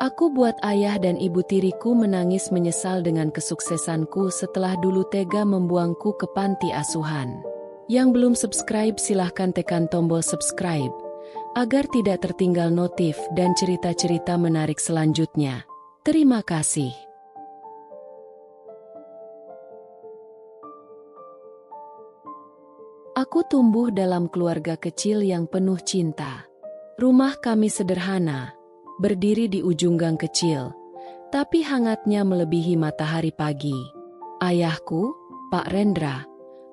Aku buat ayah dan ibu tiriku menangis menyesal dengan kesuksesanku setelah dulu tega membuangku ke panti asuhan. Yang belum subscribe silahkan tekan tombol subscribe, agar tidak tertinggal notif dan cerita-cerita menarik selanjutnya. Terima kasih. Aku tumbuh dalam keluarga kecil yang penuh cinta. Rumah kami sederhana, berdiri di ujung gang kecil, tapi hangatnya melebihi matahari pagi. Ayahku, Pak Rendra,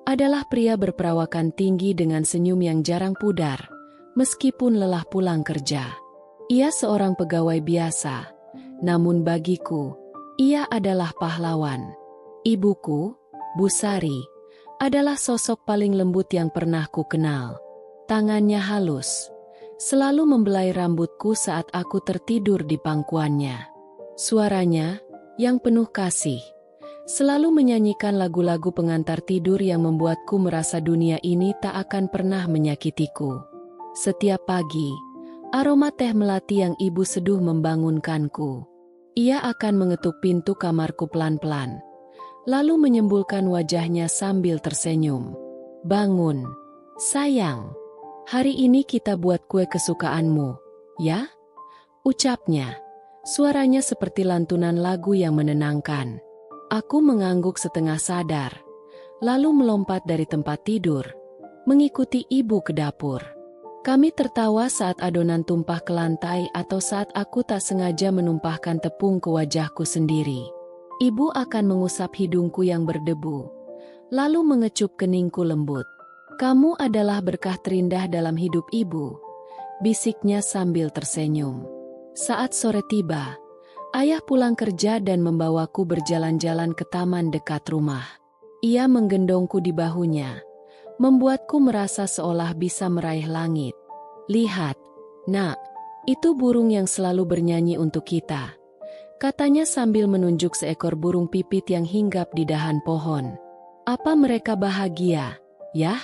adalah pria berperawakan tinggi dengan senyum yang jarang pudar, meskipun lelah pulang kerja. Ia seorang pegawai biasa, namun bagiku, ia adalah pahlawan. Ibuku, Bu Sari, adalah sosok paling lembut yang pernah ku kenal. Tangannya halus, selalu membelai rambutku saat aku tertidur di pangkuannya. Suaranya, yang penuh kasih, selalu menyanyikan lagu-lagu pengantar tidur yang membuatku merasa dunia ini tak akan pernah menyakitiku. Setiap pagi, aroma teh melati yang ibu seduh membangunkanku. Ia akan mengetuk pintu kamarku pelan-pelan, lalu menyembulkan wajahnya sambil tersenyum. "Bangun, sayang. Hari ini kita buat kue kesukaanmu, ya?" ucapnya. Suaranya seperti lantunan lagu yang menenangkan. Aku mengangguk setengah sadar, lalu melompat dari tempat tidur, mengikuti ibu ke dapur. Kami tertawa saat adonan tumpah ke lantai atau saat aku tak sengaja menumpahkan tepung ke wajahku sendiri. Ibu akan mengusap hidungku yang berdebu, lalu mengecup keningku lembut. "Kamu adalah berkah terindah dalam hidup ibu," bisiknya sambil tersenyum. Saat sore tiba, ayah pulang kerja dan membawaku berjalan-jalan ke taman dekat rumah. Ia menggendongku di bahunya, membuatku merasa seolah bisa meraih langit. "Lihat, Nak, itu burung yang selalu bernyanyi untuk kita," katanya sambil menunjuk seekor burung pipit yang hinggap di dahan pohon. "Apa mereka bahagia, ya?"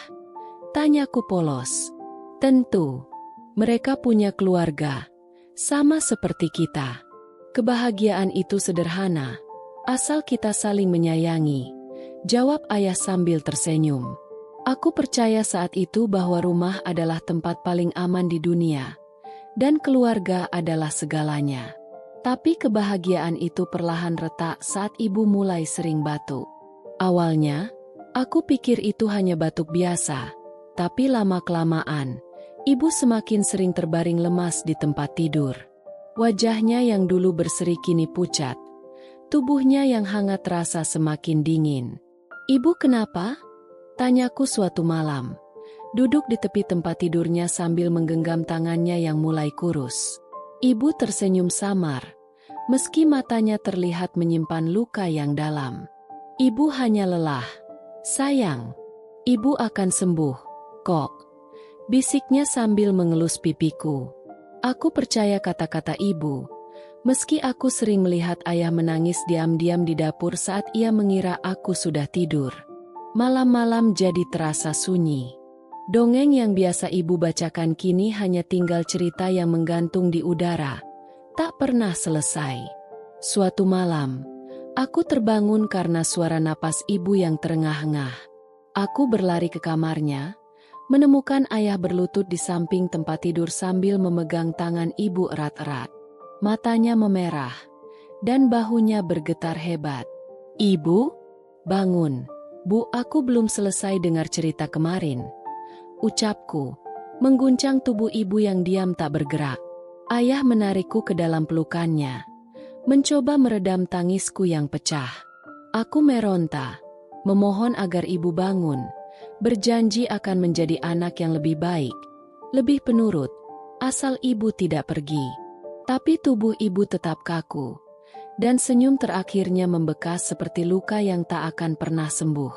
tanyaku polos. "Tentu, mereka punya keluarga, sama seperti kita. Kebahagiaan itu sederhana, asal kita saling menyayangi," jawab ayah sambil tersenyum. Aku percaya saat itu bahwa rumah adalah tempat paling aman di dunia, dan keluarga adalah segalanya. Tapi kebahagiaan itu perlahan retak saat ibu mulai sering batuk. Awalnya, aku pikir itu hanya batuk biasa, tapi lama-kelamaan, ibu semakin sering terbaring lemas di tempat tidur. Wajahnya yang dulu berseri kini pucat, tubuhnya yang hangat terasa semakin dingin. "Ibu kenapa?" tanyaku suatu malam, duduk di tepi tempat tidurnya sambil menggenggam tangannya yang mulai kurus. Ibu tersenyum samar, meski matanya terlihat menyimpan luka yang dalam. "Ibu hanya lelah. Sayang, ibu akan sembuh, kok," bisiknya sambil mengelus pipiku. Aku percaya kata-kata ibu, meski aku sering melihat ayah menangis diam-diam di dapur saat ia mengira aku sudah tidur. Malam-malam jadi terasa sunyi. Dongeng yang biasa ibu bacakan kini hanya tinggal cerita yang menggantung di udara, tak pernah selesai. Suatu malam, aku terbangun karena suara napas ibu yang terengah-engah. Aku berlari ke kamarnya, menemukan ayah berlutut di samping tempat tidur sambil memegang tangan ibu erat-erat. Matanya memerah, dan bahunya bergetar hebat. "Ibu, bangun. Bu, aku belum selesai dengar cerita kemarin," ucapku, mengguncang tubuh ibu yang diam tak bergerak. Ayah menarikku ke dalam pelukannya, mencoba meredam tangisku yang pecah. Aku meronta, memohon agar ibu bangun, berjanji akan menjadi anak yang lebih baik, lebih penurut, asal ibu tidak pergi. Tapi tubuh ibu tetap kaku, dan senyum terakhirnya membekas seperti luka yang tak akan pernah sembuh.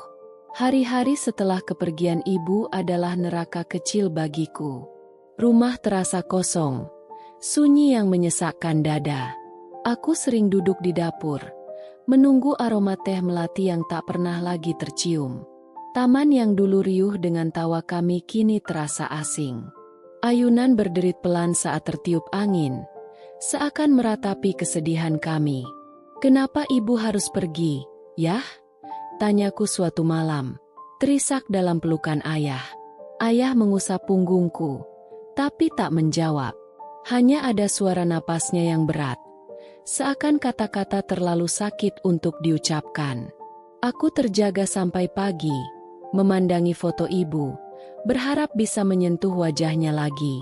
Hari-hari setelah kepergian ibu adalah neraka kecil bagiku. Rumah terasa kosong, sunyi yang menyesakkan dada. Aku sering duduk di dapur, menunggu aroma teh melati yang tak pernah lagi tercium. Taman yang dulu riuh dengan tawa kami kini terasa asing. Ayunan berderit pelan saat tertiup angin, seakan meratapi kesedihan kami. "Kenapa ibu harus pergi, Yah?" tanyaku suatu malam, terisak dalam pelukan ayah. Ayah mengusap punggungku, tapi tak menjawab. Hanya ada suara napasnya yang berat, seakan kata-kata terlalu sakit untuk diucapkan. Aku terjaga sampai pagi, memandangi foto ibu, berharap bisa menyentuh wajahnya lagi.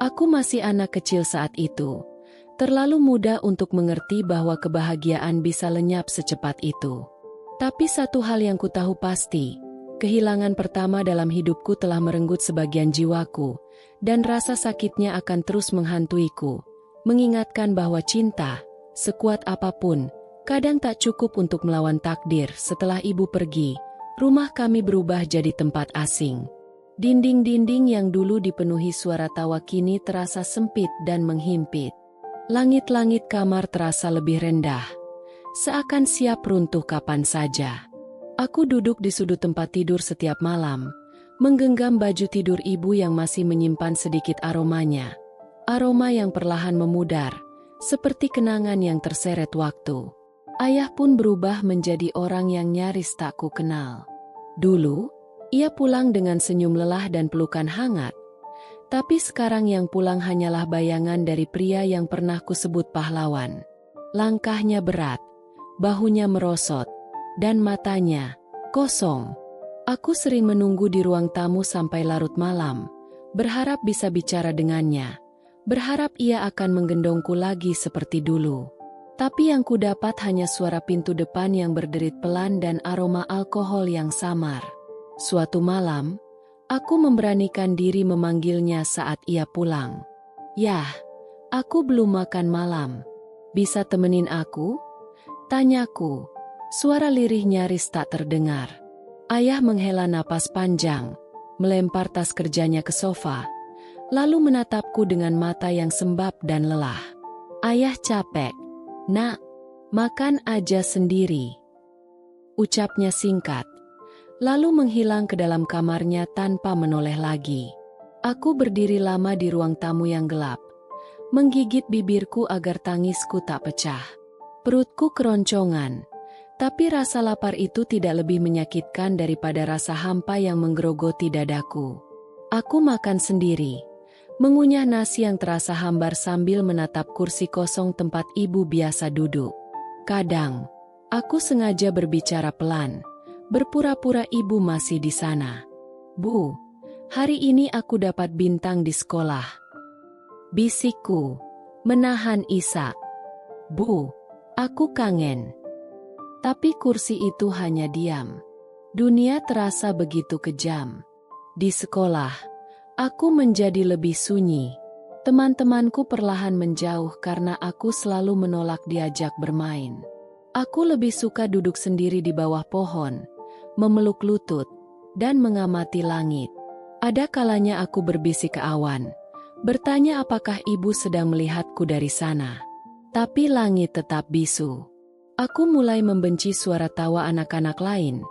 Aku masih anak kecil saat itu, terlalu muda untuk mengerti bahwa kebahagiaan bisa lenyap secepat itu. Tapi satu hal yang ku tahu pasti, kehilangan pertama dalam hidupku telah merenggut sebagian jiwaku, dan rasa sakitnya akan terus menghantuiku, mengingatkan bahwa cinta, sekuat apapun, kadang tak cukup untuk melawan takdir. Setelah ibu pergi, rumah kami berubah jadi tempat asing. Dinding-dinding yang dulu dipenuhi suara tawa kini terasa sempit dan menghimpit. Langit-langit kamar terasa lebih rendah, seakan siap runtuh kapan saja. Aku duduk di sudut tempat tidur setiap malam, menggenggam baju tidur ibu yang masih menyimpan sedikit aromanya. Aroma yang perlahan memudar, seperti kenangan yang terseret waktu. Ayah pun berubah menjadi orang yang nyaris tak ku kenal. Dulu, ia pulang dengan senyum lelah dan pelukan hangat. Tapi sekarang yang pulang hanyalah bayangan dari pria yang pernah kusebut pahlawan. Langkahnya berat, bahunya merosot, dan matanya kosong. Aku sering menunggu di ruang tamu sampai larut malam, berharap bisa bicara dengannya, berharap ia akan menggendongku lagi seperti dulu. Tapi yang ku dapat hanya suara pintu depan yang berderit pelan dan aroma alkohol yang samar. Suatu malam, aku memberanikan diri memanggilnya saat ia pulang. "Yah, aku belum makan malam. Bisa temenin aku?" tanyaku. Suara lirih nyaris tak terdengar. Ayah menghela napas panjang, melempar tas kerjanya ke sofa, lalu menatapku dengan mata yang sembab dan lelah. "Ayah capek, Nak. Makan aja sendiri," ucapnya singkat, lalu menghilang ke dalam kamarnya tanpa menoleh lagi. Aku berdiri lama di ruang tamu yang gelap, menggigit bibirku agar tangisku tak pecah. Perutku keroncongan, tapi rasa lapar itu tidak lebih menyakitkan daripada rasa hampa yang menggerogoti dadaku. Aku makan sendiri, mengunyah nasi yang terasa hambar sambil menatap kursi kosong tempat ibu biasa duduk. Kadang, aku sengaja berbicara pelan, berpura-pura ibu masih di sana. "Bu, hari ini aku dapat bintang di sekolah," bisikku, menahan isak. "Bu, aku kangen." Tapi kursi itu hanya diam. Dunia terasa begitu kejam. Di sekolah, aku menjadi lebih sunyi. Teman-temanku perlahan menjauh karena aku selalu menolak diajak bermain. Aku lebih suka duduk sendiri di bawah pohon, memeluk lutut, dan mengamati langit. Ada kalanya aku berbisik ke awan, bertanya apakah ibu sedang melihatku dari sana. Tapi langit tetap bisu. Aku mulai membenci suara tawa anak-anak lain,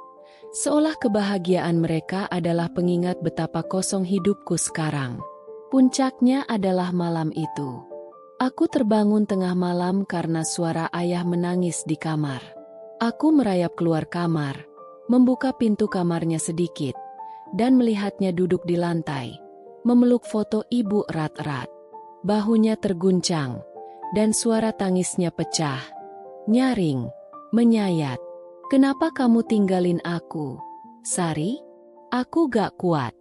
seolah kebahagiaan mereka adalah pengingat betapa kosong hidupku sekarang. Puncaknya adalah malam itu. Aku terbangun tengah malam karena suara ayah menangis di kamar. Aku merayap keluar kamar, membuka pintu kamarnya sedikit, dan melihatnya duduk di lantai, memeluk foto ibu erat-erat. Bahunya terguncang, dan suara tangisnya pecah, nyaring, menyayat. "Kenapa kamu tinggalin aku, Sari? Aku gak kuat,"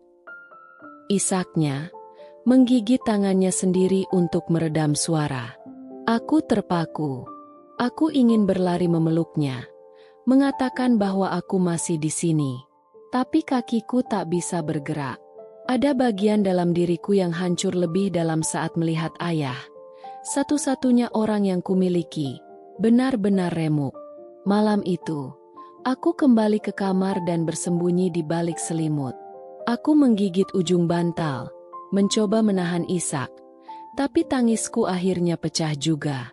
isaknya, menggigit tangannya sendiri untuk meredam suara. Aku terpaku. Aku ingin berlari memeluknya, mengatakan bahwa aku masih di sini. Tapi kakiku tak bisa bergerak. Ada bagian dalam diriku yang hancur lebih dalam saat melihat ayah, satu-satunya orang yang kumiliki, benar-benar remuk. Malam itu, aku kembali ke kamar dan bersembunyi di balik selimut. Aku menggigit ujung bantal, mencoba menahan isak, tapi tangisku akhirnya pecah juga.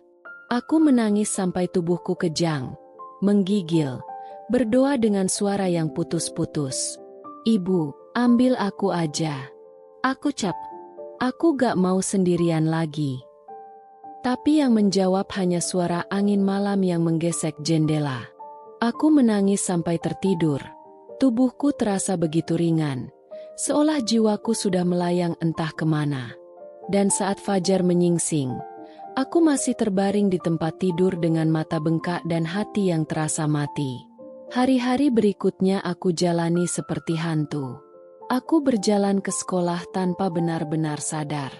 Aku menangis sampai tubuhku kejang, menggigil, berdoa dengan suara yang putus-putus. "Ibu, ambil aku aja. Aku gak mau sendirian lagi." Tapi yang menjawab hanya suara angin malam yang menggesek jendela. Aku menangis sampai tertidur. Tubuhku terasa begitu ringan, seolah jiwaku sudah melayang entah kemana. Dan saat fajar menyingsing, aku masih terbaring di tempat tidur dengan mata bengkak dan hati yang terasa mati. Hari-hari berikutnya aku jalani seperti hantu. Aku berjalan ke sekolah tanpa benar-benar sadar.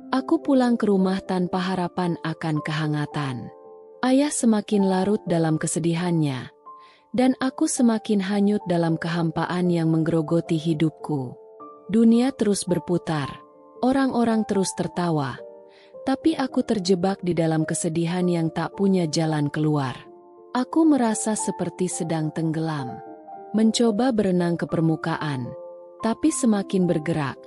Aku pulang ke rumah tanpa harapan akan kehangatan. Ayah semakin larut dalam kesedihannya, dan aku semakin hanyut dalam kehampaan yang menggerogoti hidupku. Dunia terus berputar, orang-orang terus tertawa, tapi aku terjebak di dalam kesedihan yang tak punya jalan keluar. Aku merasa seperti sedang tenggelam, mencoba berenang ke permukaan, tapi semakin bergerak,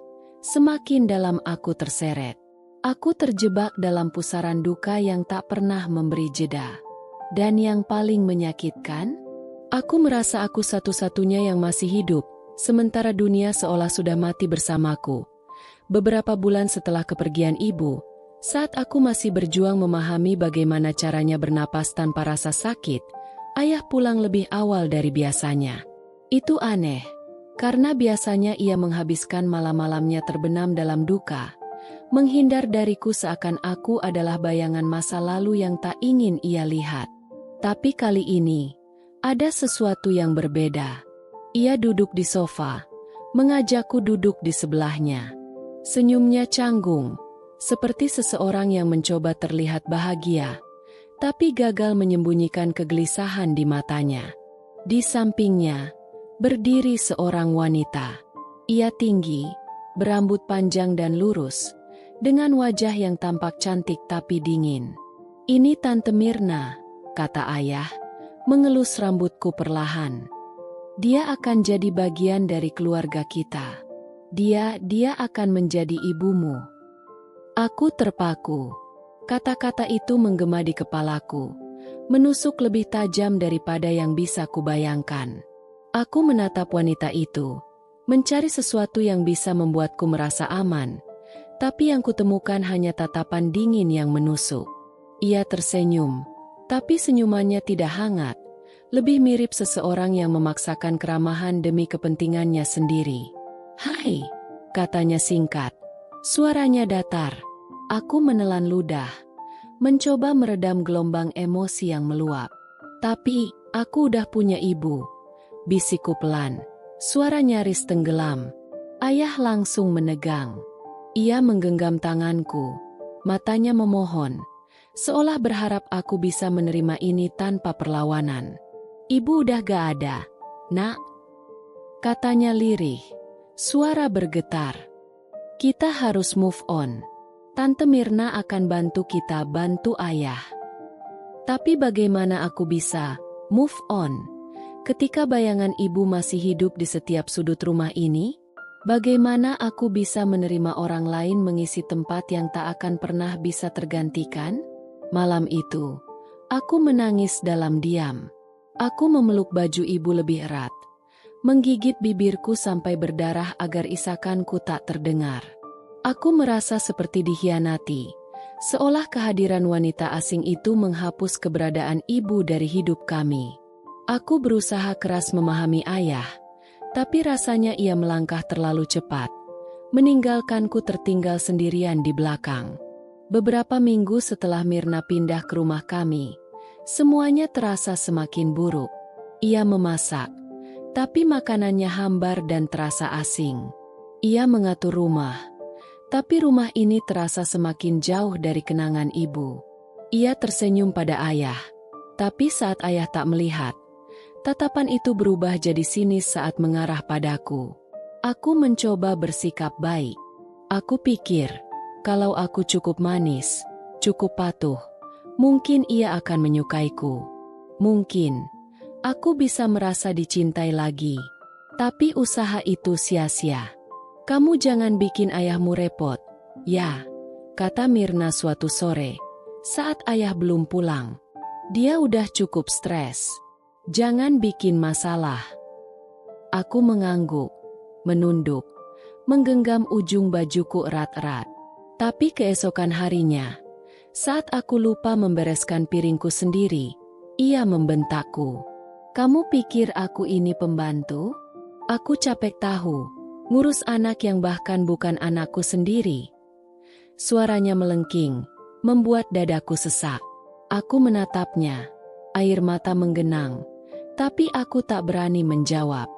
semakin dalam aku terseret. Aku terjebak dalam pusaran duka yang tak pernah memberi jeda. Dan yang paling menyakitkan, aku merasa aku satu-satunya yang masih hidup, sementara dunia seolah sudah mati bersamaku. Beberapa bulan setelah kepergian ibu, saat aku masih berjuang memahami bagaimana caranya bernapas tanpa rasa sakit, ayah pulang lebih awal dari biasanya. Itu aneh, karena biasanya ia menghabiskan malam-malamnya terbenam dalam duka, menghindar dariku seakan aku adalah bayangan masa lalu yang tak ingin ia lihat. Tapi kali ini, ada sesuatu yang berbeda. Ia duduk di sofa, mengajakku duduk di sebelahnya. Senyumnya canggung, seperti seseorang yang mencoba terlihat bahagia, tapi gagal menyembunyikan kegelisahan di matanya. Di sampingnya, berdiri seorang wanita. Ia tinggi, berambut panjang dan lurus, dengan wajah yang tampak cantik tapi dingin. "Ini Tante Mirna," kata ayah, mengelus rambutku perlahan. "Dia akan jadi bagian dari keluarga kita. Dia akan menjadi ibumu." Aku terpaku. Kata-kata itu menggema di kepalaku, menusuk lebih tajam daripada yang bisa kubayangkan. Aku menatap wanita itu, mencari sesuatu yang bisa membuatku merasa aman, tapi yang kutemukan hanya tatapan dingin yang menusuk. Ia tersenyum, tapi senyumannya tidak hangat, lebih mirip seseorang yang memaksakan keramahan demi kepentingannya sendiri. "Hai," katanya singkat. Suaranya datar. Aku menelan ludah, mencoba meredam gelombang emosi yang meluap. "Tapi, aku udah punya ibu," bisikku pelan. Suara nyaris tenggelam. Ayah langsung menegang. Ia menggenggam tanganku, matanya memohon, seolah berharap aku bisa menerima ini tanpa perlawanan. "Ibu udah gak ada, Nak," katanya lirih. Suara bergetar. "Kita harus move on. Tante Mirna akan bantu kita bantu ayah." Tapi bagaimana aku bisa move on ketika bayangan ibu masih hidup di setiap sudut rumah ini? Bagaimana aku bisa menerima orang lain mengisi tempat yang tak akan pernah bisa tergantikan? Malam itu, aku menangis dalam diam. Aku memeluk baju ibu lebih erat, menggigit bibirku sampai berdarah agar isakanku tak terdengar. Aku merasa seperti dikhianati, seolah kehadiran wanita asing itu menghapus keberadaan ibu dari hidup kami. Aku berusaha keras memahami ayah, tapi rasanya ia melangkah terlalu cepat, meninggalkanku tertinggal sendirian di belakang. Beberapa minggu setelah Mirna pindah ke rumah kami, semuanya terasa semakin buruk. Ia memasak, tapi makanannya hambar dan terasa asing. Ia mengatur rumah, tapi rumah ini terasa semakin jauh dari kenangan ibu. Ia tersenyum pada ayah, tapi saat ayah tak melihat, tatapan itu berubah jadi sinis saat mengarah padaku. Aku mencoba bersikap baik. Aku pikir, kalau aku cukup manis, cukup patuh, mungkin ia akan menyukaiku. Mungkin aku bisa merasa dicintai lagi. Tapi usaha itu sia-sia. "Kamu jangan bikin ayahmu repot, ya," kata Mirna suatu sore, saat ayah belum pulang. "Dia udah cukup stres. Jangan bikin masalah." Aku mengangguk, menunduk, menggenggam ujung bajuku erat-erat. Tapi keesokan harinya, Saat aku lupa membereskan piringku sendiri, ia membentakku. "Kamu pikir aku ini pembantu? Aku capek tahu, ngurus anak yang bahkan bukan anakku sendiri." Suaranya melengking, membuat dadaku sesak. Aku menatapnya, air mata menggenang, tapi aku tak berani menjawab.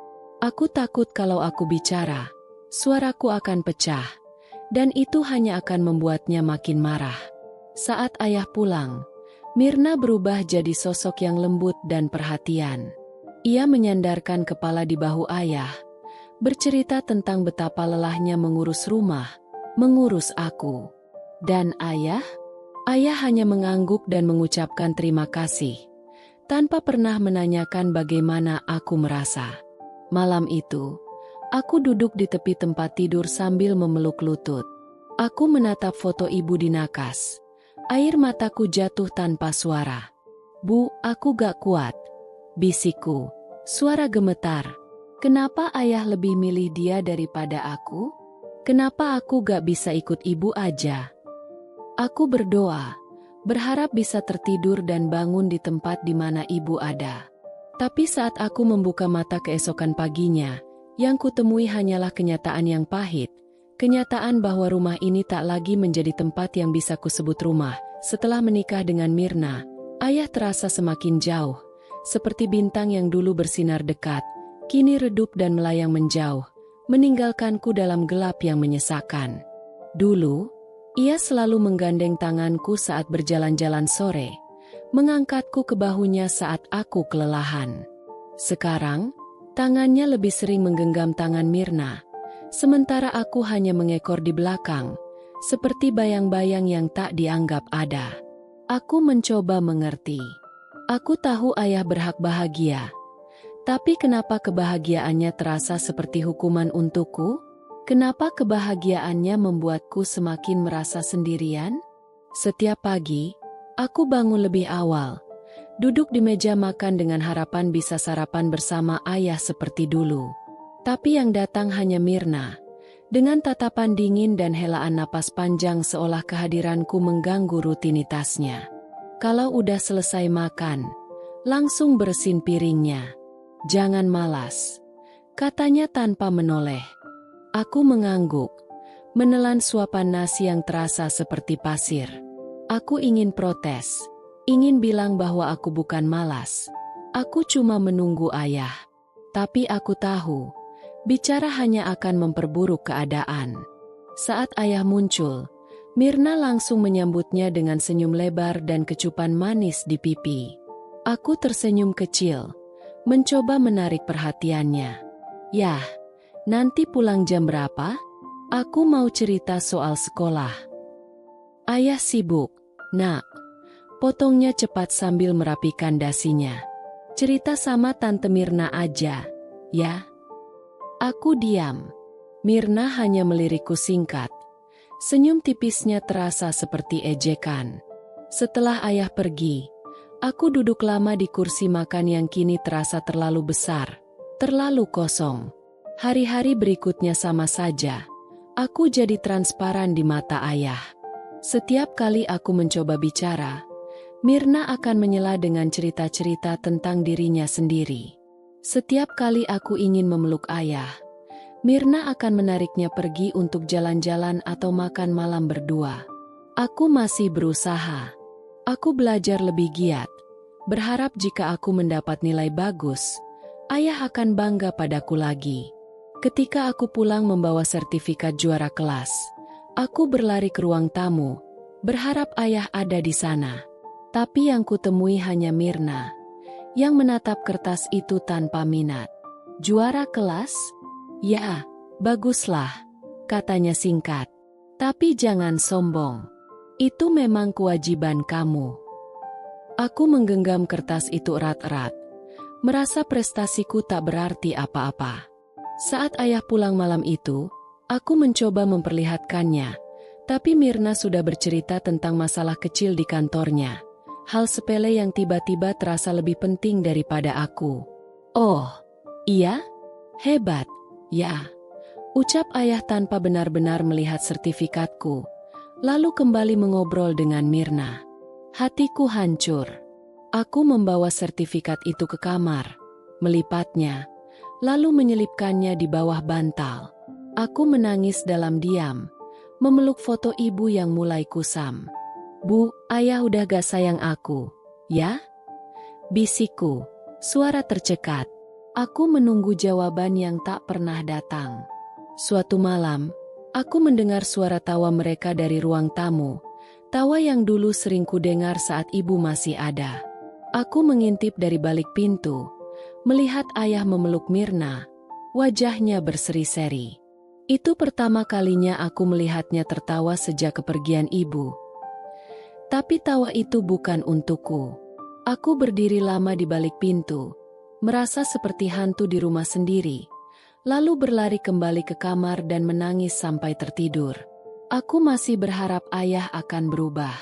Aku takut kalau aku bicara, suaraku akan pecah, dan itu hanya akan membuatnya makin marah. Saat ayah pulang, Mirna berubah jadi sosok yang lembut dan perhatian. Ia menyandarkan kepala di bahu ayah, bercerita tentang betapa lelahnya mengurus rumah, mengurus aku. Dan ayah hanya mengangguk dan mengucapkan terima kasih, tanpa pernah menanyakan bagaimana aku merasa. Malam itu, aku duduk di tepi tempat tidur sambil memeluk lutut. Aku menatap foto ibu di nakas. Air mataku jatuh tanpa suara. "Bu, aku gak kuat," bisikku. Suara gemetar. "Kenapa ayah lebih milih dia daripada aku? Kenapa aku gak bisa ikut ibu aja?" Aku berdoa, berharap bisa tertidur dan bangun di tempat di mana ibu ada. Tapi saat aku membuka mata keesokan paginya, yang kutemui hanyalah kenyataan yang pahit. Kenyataan bahwa rumah ini tak lagi menjadi tempat yang bisa kusebut rumah. Setelah menikah dengan Mirna, ayah terasa semakin jauh. Seperti bintang yang dulu bersinar dekat, kini redup dan melayang menjauh, meninggalkanku dalam gelap yang menyesakan. Dulu, ia selalu menggandeng tanganku saat berjalan-jalan sore, mengangkatku ke bahunya saat aku kelelahan. Sekarang, tangannya lebih sering menggenggam tangan Mirna, sementara aku hanya mengekor di belakang, seperti bayang-bayang yang tak dianggap ada. Aku mencoba mengerti. Aku tahu ayah berhak bahagia. Tapi kenapa kebahagiaannya terasa seperti hukuman untukku? Kenapa kebahagiaannya membuatku semakin merasa sendirian? Setiap pagi, aku bangun lebih awal, duduk di meja makan dengan harapan bisa sarapan bersama ayah seperti dulu. Tapi yang datang hanya Mirna, dengan tatapan dingin dan helaan napas panjang seolah kehadiranku mengganggu rutinitasnya. Kalau udah selesai makan, langsung bersihin piringnya. "Jangan malas," katanya tanpa menoleh. Aku mengangguk, menelan suapan nasi yang terasa seperti pasir. Aku ingin protes, ingin bilang bahwa aku bukan malas. Aku cuma menunggu ayah. Tapi aku tahu, bicara hanya akan memperburuk keadaan. Saat ayah muncul, Mirna langsung menyambutnya dengan senyum lebar dan kecupan manis di pipi. Aku tersenyum kecil, mencoba menarik perhatiannya. "Yah, nanti pulang jam berapa? Aku mau cerita soal sekolah." "Ayah sibuk, Nak," potongnya cepat sambil merapikan dasinya. "Cerita sama Tante Mirna aja, ya." Aku diam. Mirna hanya melirikku singkat. Senyum tipisnya terasa seperti ejekan. Setelah ayah pergi, aku duduk lama di kursi makan yang kini terasa terlalu besar, terlalu kosong. Hari-hari berikutnya sama saja. Aku jadi transparan di mata ayah. Setiap kali aku mencoba bicara, Mirna akan menyela dengan cerita-cerita tentang dirinya sendiri. Setiap kali aku ingin memeluk ayah, Mirna akan menariknya pergi untuk jalan-jalan atau makan malam berdua. Aku masih berusaha. Aku belajar lebih giat, berharap jika aku mendapat nilai bagus, ayah akan bangga padaku lagi. Ketika aku pulang membawa sertifikat juara kelas, aku berlari ke ruang tamu, berharap ayah ada di sana. Tapi yang kutemui hanya Mirna, yang menatap kertas itu tanpa minat. "Juara kelas? Ya, baguslah," katanya singkat. "Tapi jangan sombong. Itu memang kewajiban kamu." Aku menggenggam kertas itu erat-erat, merasa prestasiku tak berarti apa-apa. Saat ayah pulang malam itu, aku mencoba memperlihatkannya, tapi Mirna sudah bercerita tentang masalah kecil di kantornya. Hal sepele yang tiba-tiba terasa lebih penting daripada aku. "Oh, iya? Hebat, ya," ucap ayah tanpa benar-benar melihat sertifikatku. lalu kembali mengobrol dengan Mirna. Hatiku hancur. Aku membawa sertifikat itu ke kamar, melipatnya, lalu menyelipkannya di bawah bantal. Aku menangis dalam diam, memeluk foto ibu yang mulai kusam. "Bu, ayah udah gak sayang aku, ya?" bisikku, suara tercekat. Aku menunggu jawaban yang tak pernah datang. Suatu malam, aku mendengar suara tawa mereka dari ruang tamu, tawa yang dulu sering kudengar saat ibu masih ada. Aku mengintip dari balik pintu, melihat ayah memeluk Mirna, wajahnya berseri-seri. Itu pertama kalinya aku melihatnya tertawa sejak kepergian ibu. Tapi tawa itu bukan untukku. Aku berdiri lama di balik pintu, merasa seperti hantu di rumah sendiri, lalu berlari kembali ke kamar dan menangis sampai tertidur. Aku masih berharap ayah akan berubah.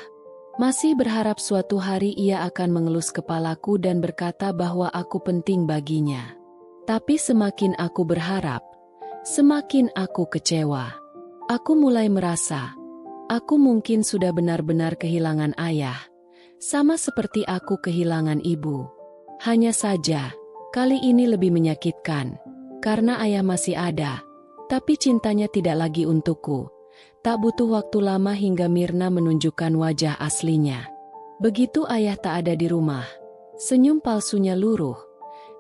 Masih berharap suatu hari ia akan mengelus kepalaku dan berkata bahwa aku penting baginya. Tapi semakin aku berharap, semakin aku kecewa. Aku mulai merasa, aku mungkin sudah benar-benar kehilangan ayah, sama seperti aku kehilangan ibu. Hanya saja, kali ini lebih menyakitkan, karena ayah masih ada, tapi cintanya tidak lagi untukku. Tak butuh waktu lama hingga Mirna menunjukkan wajah aslinya. Begitu ayah tak ada di rumah, senyum palsunya luruh,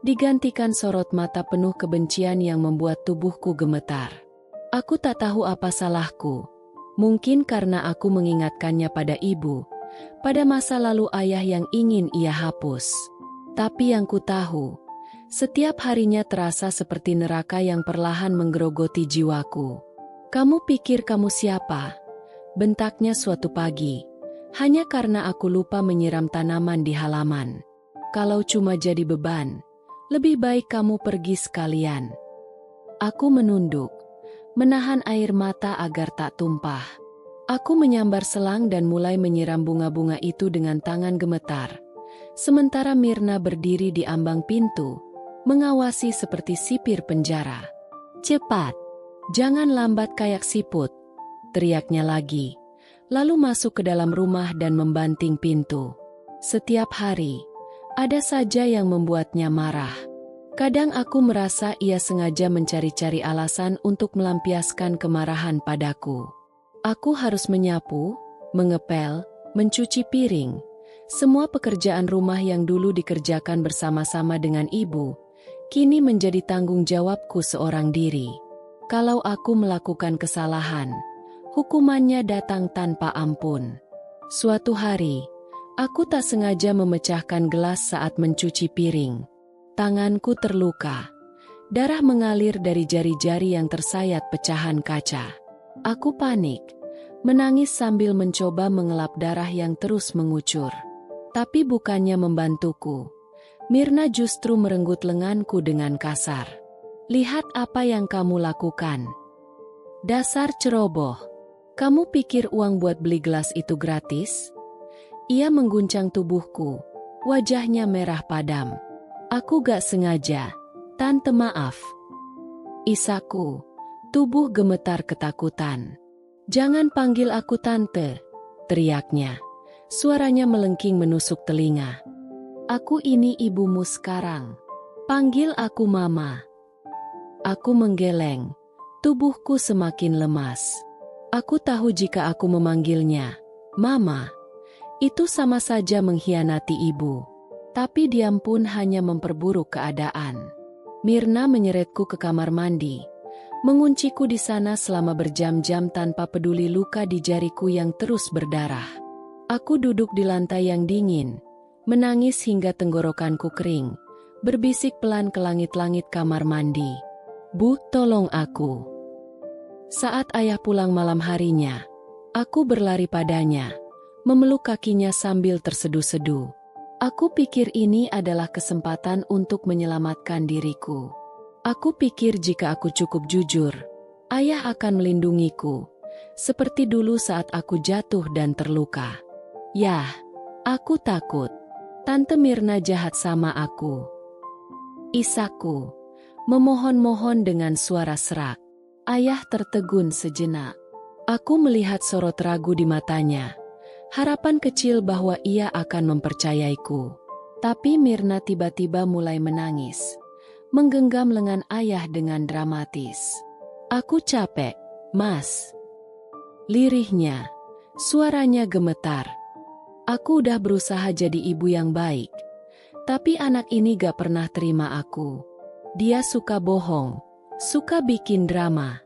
digantikan sorot mata penuh kebencian yang membuat tubuhku gemetar. Aku tak tahu apa salahku, mungkin karena aku mengingatkannya pada ibu, pada masa lalu ayah yang ingin ia hapus. Tapi yang ku tahu, setiap harinya terasa seperti neraka yang perlahan menggerogoti jiwaku. "Kamu pikir kamu siapa?" bentaknya suatu pagi, hanya karena aku lupa menyiram tanaman di halaman. "Kalau cuma jadi beban, lebih baik kamu pergi sekalian." Aku menunduk, menahan air mata agar tak tumpah. Aku menyambar selang dan mulai menyiram bunga-bunga itu dengan tangan gemetar. Sementara Mirna berdiri di ambang pintu, mengawasi seperti sipir penjara. "Cepat, jangan lambat kayak siput," teriaknya lagi, lalu masuk ke dalam rumah dan membanting pintu. Setiap hari, ada saja yang membuatnya marah. Kadang aku merasa ia sengaja mencari-cari alasan untuk melampiaskan kemarahan padaku. Aku harus menyapu, mengepel, mencuci piring. Semua pekerjaan rumah yang dulu dikerjakan bersama-sama dengan ibu, kini menjadi tanggung jawabku seorang diri. Kalau aku melakukan kesalahan, hukumannya datang tanpa ampun. Suatu hari, aku tak sengaja memecahkan gelas saat mencuci piring. Tanganku terluka. Darah mengalir dari jari-jari yang tersayat pecahan kaca. Aku panik, menangis sambil mencoba mengelap darah yang terus mengucur. Tapi bukannya membantuku. Mirna justru merenggut lenganku dengan kasar. "Lihat apa yang kamu lakukan. Dasar ceroboh. Kamu pikir uang buat beli gelas itu gratis?" Ia mengguncang tubuhku, wajahnya merah padam. "Aku gak sengaja, tante, maaf." Isaku, tubuh gemetar ketakutan. "Jangan panggil aku tante," teriaknya. Suaranya melengking menusuk telinga. "Aku ini ibumu sekarang. Panggil aku mama." Aku menggeleng, tubuhku semakin lemas. Aku tahu jika aku memanggilnya mama, itu sama saja mengkhianati ibu. Tapi diam pun hanya memperburuk keadaan. Mirna menyeretku ke kamar mandi, mengunciku di sana selama berjam-jam tanpa peduli luka di jariku yang terus berdarah. Aku duduk di lantai yang dingin, menangis hingga tenggorokanku kering, berbisik pelan ke langit-langit kamar mandi. "Bu, tolong aku." Saat ayah pulang malam harinya, aku berlari padanya, memeluk kakinya sambil terseduh-seduh. Aku pikir ini adalah kesempatan untuk menyelamatkan diriku. Aku pikir jika aku cukup jujur, ayah akan melindungiku, seperti dulu saat aku jatuh dan terluka. Yah, aku takut. Tante Mirna jahat sama aku. Isaku, memohon-mohon dengan suara serak. Ayah tertegun sejenak. Aku melihat sorot ragu di matanya. Harapan kecil bahwa ia akan mempercayaiku. Tapi Mirna tiba-tiba mulai menangis. Menggenggam lengan ayah dengan dramatis. Aku capek, Mas. Lirihnya. Suaranya gemetar. Aku udah berusaha jadi ibu yang baik. Tapi anak ini gak pernah terima aku. Dia suka bohong. Suka bikin drama.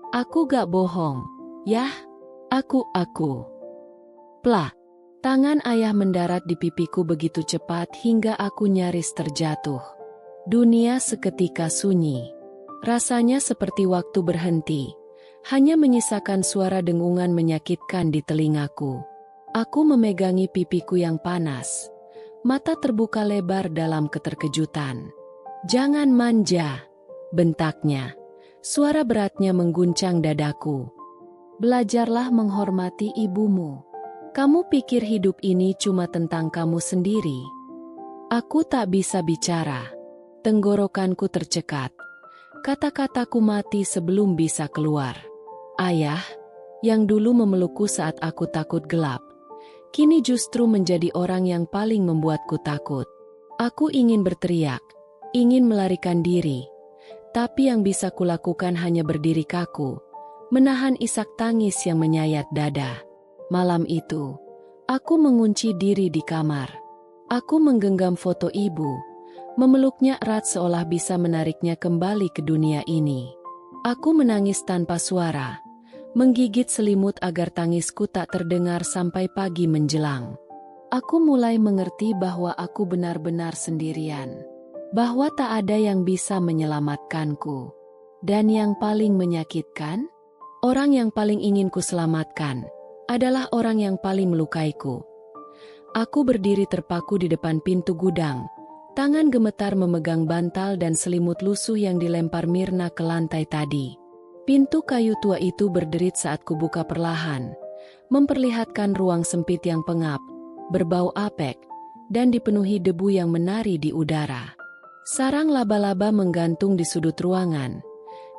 Aku gak bohong. Yah, aku. Plak. Tangan ayah mendarat di pipiku begitu cepat hingga aku nyaris terjatuh. Dunia seketika sunyi. Rasanya seperti waktu berhenti. Hanya menyisakan suara dengungan menyakitkan di telingaku. Aku memegangi pipiku yang panas. Mata terbuka lebar dalam keterkejutan. Jangan manja, bentaknya. Suara beratnya mengguncang dadaku. Belajarlah menghormati ibumu. Kamu pikir hidup ini cuma tentang kamu sendiri? Aku tak bisa bicara. Tenggorokanku tercekat. Kata-kataku mati sebelum bisa keluar. Ayah, yang dulu memelukku saat aku takut gelap, kini justru menjadi orang yang paling membuatku takut. Aku ingin berteriak, ingin melarikan diri. Tapi yang bisa kulakukan hanya berdiri kaku, menahan isak tangis yang menyayat dada. Malam itu, aku mengunci diri di kamar. Aku menggenggam foto ibu, memeluknya erat seolah bisa menariknya kembali ke dunia ini. Aku menangis tanpa suara, menggigit selimut agar tangisku tak terdengar sampai pagi menjelang. Aku mulai mengerti bahwa aku benar-benar sendirian, bahwa tak ada yang bisa menyelamatkanku. Dan yang paling menyakitkan, orang yang paling ingin ku selamatkan adalah orang yang paling melukaiku. Aku berdiri terpaku di depan pintu gudang, tangan gemetar memegang bantal dan selimut lusuh yang dilempar Mirna ke lantai tadi. Pintu kayu tua itu berderit saat kubuka perlahan, memperlihatkan ruang sempit yang pengap, berbau apek, dan dipenuhi debu yang menari di udara. Sarang laba-laba menggantung di sudut ruangan,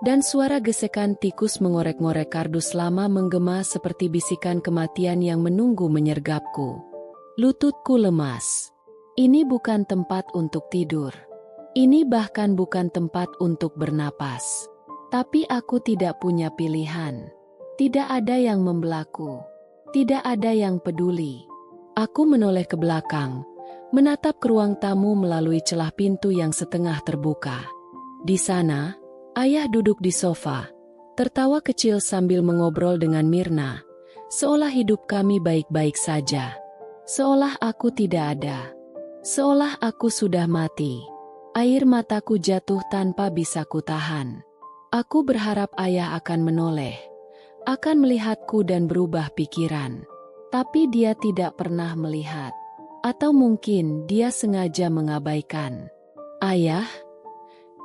dan suara gesekan tikus mengorek-ngorek kardus lama menggema seperti bisikan kematian yang menunggu menyergapku. Lututku lemas. Ini bukan tempat untuk tidur. Ini bahkan bukan tempat untuk bernapas. Tapi aku tidak punya pilihan. Tidak ada yang membelaku. Tidak ada yang peduli. Aku menoleh ke belakang, menatap ke ruang tamu melalui celah pintu yang setengah terbuka. Di sana, ayah duduk di sofa, tertawa kecil sambil mengobrol dengan Mirna, seolah hidup kami baik-baik saja. Seolah aku tidak ada. Seolah aku sudah mati. Air mataku jatuh tanpa bisa kutahan. Aku berharap ayah akan menoleh, akan melihatku dan berubah pikiran. Tapi dia tidak pernah melihat. Atau mungkin dia sengaja mengabaikan. Ayah,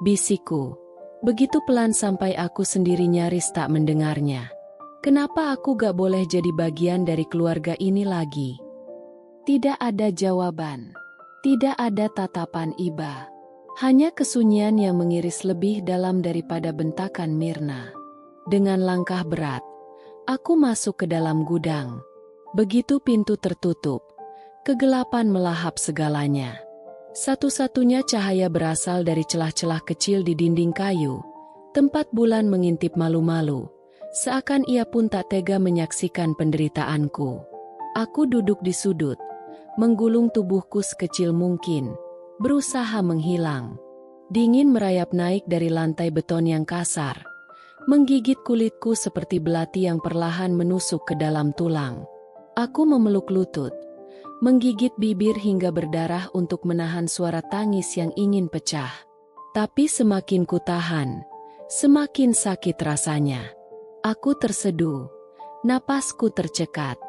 bisikku. Begitu pelan sampai aku sendiri nyaris tak mendengarnya. Kenapa aku gak boleh jadi bagian dari keluarga ini lagi? Tidak ada jawaban. Tidak ada tatapan iba. Hanya kesunyian yang mengiris lebih dalam daripada bentakan Mirna. Dengan langkah berat, aku masuk ke dalam gudang. Begitu pintu tertutup, kegelapan melahap segalanya. Satu-satunya cahaya berasal dari celah-celah kecil di dinding kayu. Tempat bulan mengintip malu-malu, seakan ia pun tak tega menyaksikan penderitaanku. Aku duduk di sudut, menggulung tubuhku sekecil mungkin, berusaha menghilang. Dingin merayap naik dari lantai beton yang kasar, menggigit kulitku seperti belati yang perlahan menusuk ke dalam tulang. Aku memeluk lutut, menggigit bibir hingga berdarah untuk menahan suara tangis yang ingin pecah. Tapi semakin kutahan, semakin sakit rasanya. Aku terseduh, napasku tercekat.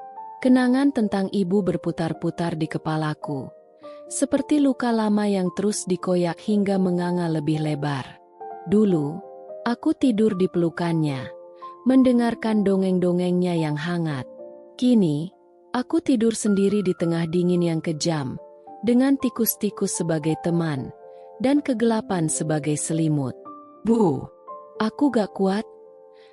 Kenangan tentang ibu berputar-putar di kepalaku, seperti luka lama yang terus dikoyak hingga menganga lebih lebar. Dulu, aku tidur di pelukannya, mendengarkan dongeng-dongengnya yang hangat. Kini, aku tidur sendiri di tengah dingin yang kejam, dengan tikus-tikus sebagai teman, dan kegelapan sebagai selimut. Bu! Aku gak kuat.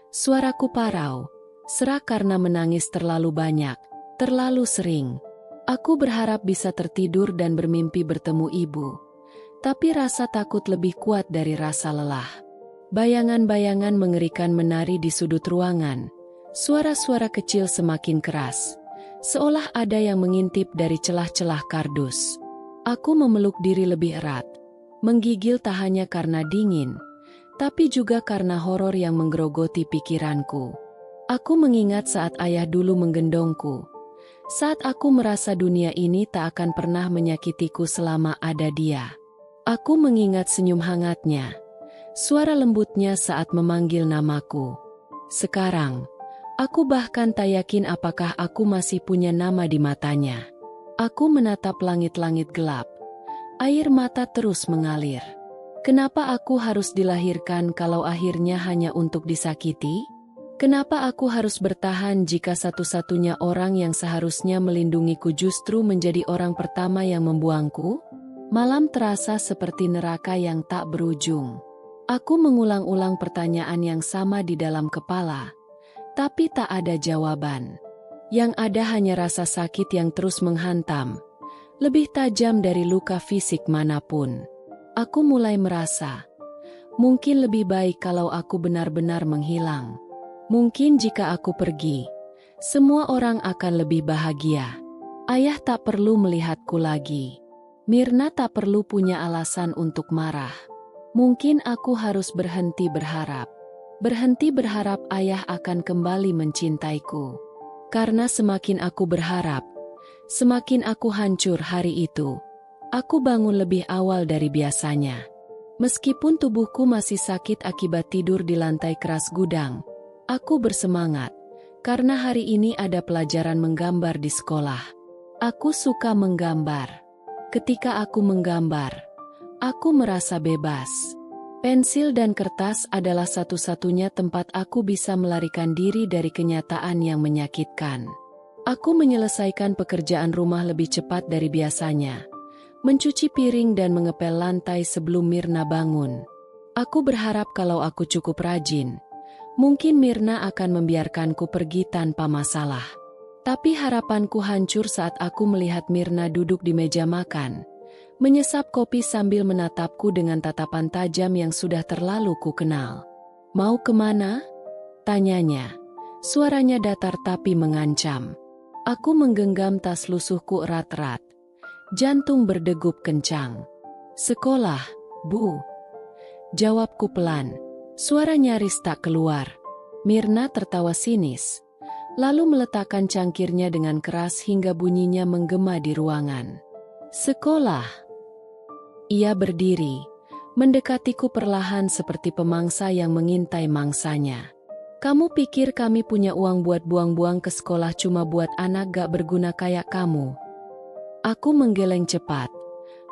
Suaraku parau, Serak karena menangis terlalu banyak, terlalu sering. Aku berharap bisa tertidur dan bermimpi bertemu ibu. Tapi rasa takut lebih kuat dari rasa lelah. Bayangan-bayangan mengerikan menari di sudut ruangan. Suara-suara kecil semakin keras. Seolah ada yang mengintip dari celah-celah kardus. Aku memeluk diri lebih erat. Menggigil tak hanya karena dingin, tapi juga karena horor yang menggerogoti pikiranku. Aku mengingat saat ayah dulu menggendongku. Saat aku merasa dunia ini tak akan pernah menyakitiku selama ada dia. Aku mengingat senyum hangatnya, suara lembutnya saat memanggil namaku. Sekarang, aku bahkan tak yakin apakah aku masih punya nama di matanya. Aku menatap langit-langit gelap. Air mata terus mengalir. Kenapa aku harus dilahirkan kalau akhirnya hanya untuk disakiti? Kenapa aku harus bertahan jika satu-satunya orang yang seharusnya melindungiku justru menjadi orang pertama yang membuangku? Malam terasa seperti neraka yang tak berujung. Aku mengulang-ulang pertanyaan yang sama di dalam kepala, tapi tak ada jawaban. Yang ada hanya rasa sakit yang terus menghantam. Lebih tajam dari luka fisik manapun. Aku mulai merasa, mungkin lebih baik kalau aku benar-benar menghilang. Mungkin jika aku pergi, semua orang akan lebih bahagia. Ayah tak perlu melihatku lagi. Mirna tak perlu punya alasan untuk marah. Mungkin aku harus berhenti berharap. Berhenti berharap ayah akan kembali mencintaiku. Karena semakin aku berharap, semakin aku hancur hari itu. Aku bangun lebih awal dari biasanya. Meskipun tubuhku masih sakit akibat tidur di lantai keras gudang, aku bersemangat. Karena hari ini ada pelajaran menggambar di sekolah. Aku suka menggambar. Ketika aku menggambar, aku merasa bebas. Pensil dan kertas adalah satu-satunya tempat aku bisa melarikan diri dari kenyataan yang menyakitkan. Aku menyelesaikan pekerjaan rumah lebih cepat dari biasanya. Mencuci piring dan mengepel lantai sebelum Mirna bangun. Aku berharap kalau aku cukup rajin, mungkin Mirna akan membiarkanku pergi tanpa masalah. Tapi harapanku hancur saat aku melihat Mirna duduk di meja makan, menyesap kopi sambil menatapku dengan tatapan tajam yang sudah terlalu ku kenal. "Mau kemana?" tanyanya. Suaranya datar tapi mengancam. Aku menggenggam tas lusuhku erat-erat. Jantung berdegup kencang. "Sekolah, Bu." Jawabku pelan. Suara nyaris tak keluar. Mirna tertawa sinis, lalu meletakkan cangkirnya dengan keras hingga bunyinya menggema di ruangan. "Sekolah." Ia berdiri, mendekatiku perlahan seperti pemangsa yang mengintai mangsanya. "Kamu pikir kami punya uang buat buang-buang ke sekolah cuma buat anak gak berguna kayak kamu?" Aku menggeleng cepat.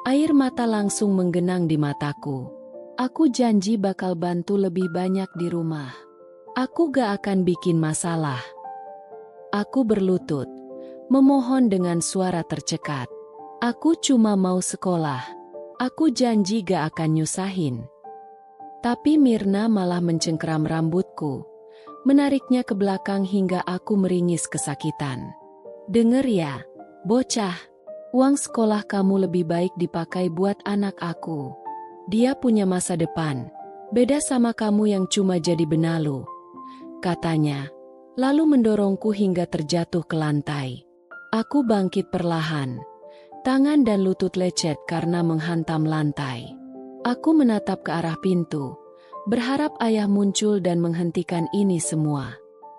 Air mata langsung menggenang di mataku. Aku janji bakal bantu lebih banyak di rumah. Aku gak akan bikin masalah. Aku berlutut, memohon dengan suara tercekat. Aku cuma mau sekolah. Aku janji gak akan nyusahin. Tapi Mirna malah mencengkeram rambutku, menariknya ke belakang hingga aku meringis kesakitan. "Dengar ya, bocah. Uang sekolah kamu lebih baik dipakai buat anak aku. Dia punya masa depan. Beda sama kamu yang cuma jadi benalu," katanya, lalu mendorongku hingga terjatuh ke lantai. Aku bangkit perlahan. Tangan dan lutut lecet karena menghantam lantai. Aku menatap ke arah pintu, berharap ayah muncul dan menghentikan ini semua.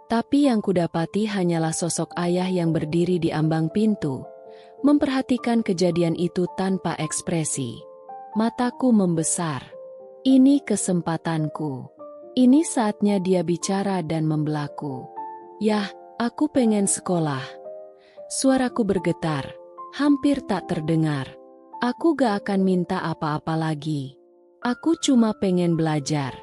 Tapi yang kudapati hanyalah sosok ayah yang berdiri di ambang pintu, memperhatikan kejadian itu tanpa ekspresi. Mataku membesar. Ini kesempatanku. Ini saatnya dia bicara dan membelaku. "Yah, aku pengen sekolah." Suaraku bergetar, hampir tak terdengar. Aku gak akan minta apa-apa lagi. Aku cuma pengen belajar.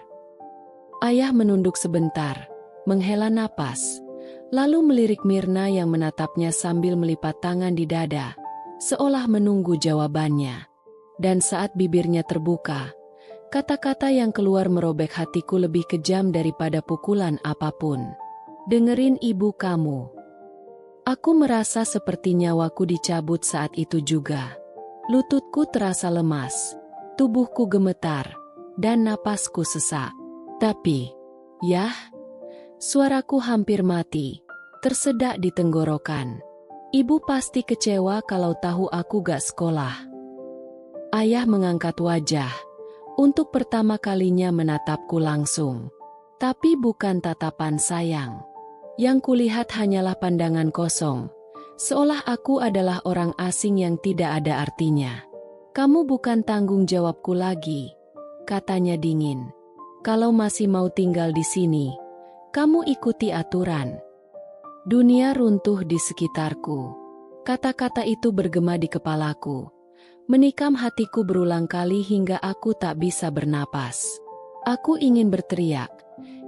Ayah menunduk sebentar, menghela napas, lalu melirik Mirna yang menatapnya sambil melipat tangan di dada, seolah menunggu jawabannya. Dan saat bibirnya terbuka, kata-kata yang keluar merobek hatiku lebih kejam daripada pukulan apapun. Dengerin ibu kamu. Aku merasa seperti nyawaku dicabut saat itu juga. Lututku terasa lemas, tubuhku gemetar, dan napasku sesak. Tapi, yah, suaraku hampir mati, tersedak di tenggorokan. Ibu pasti kecewa kalau tahu aku gak sekolah. Ayah mengangkat wajah, untuk pertama kalinya menatapku langsung. Tapi bukan tatapan sayang. Yang kulihat hanyalah pandangan kosong, seolah aku adalah orang asing yang tidak ada artinya. Kamu bukan tanggung jawabku lagi, katanya dingin. Kalau masih mau tinggal di sini, kamu ikuti aturan. Dunia runtuh di sekitarku. Kata-kata itu bergema di kepalaku, menikam hatiku berulang kali hingga aku tak bisa bernapas. Aku ingin berteriak,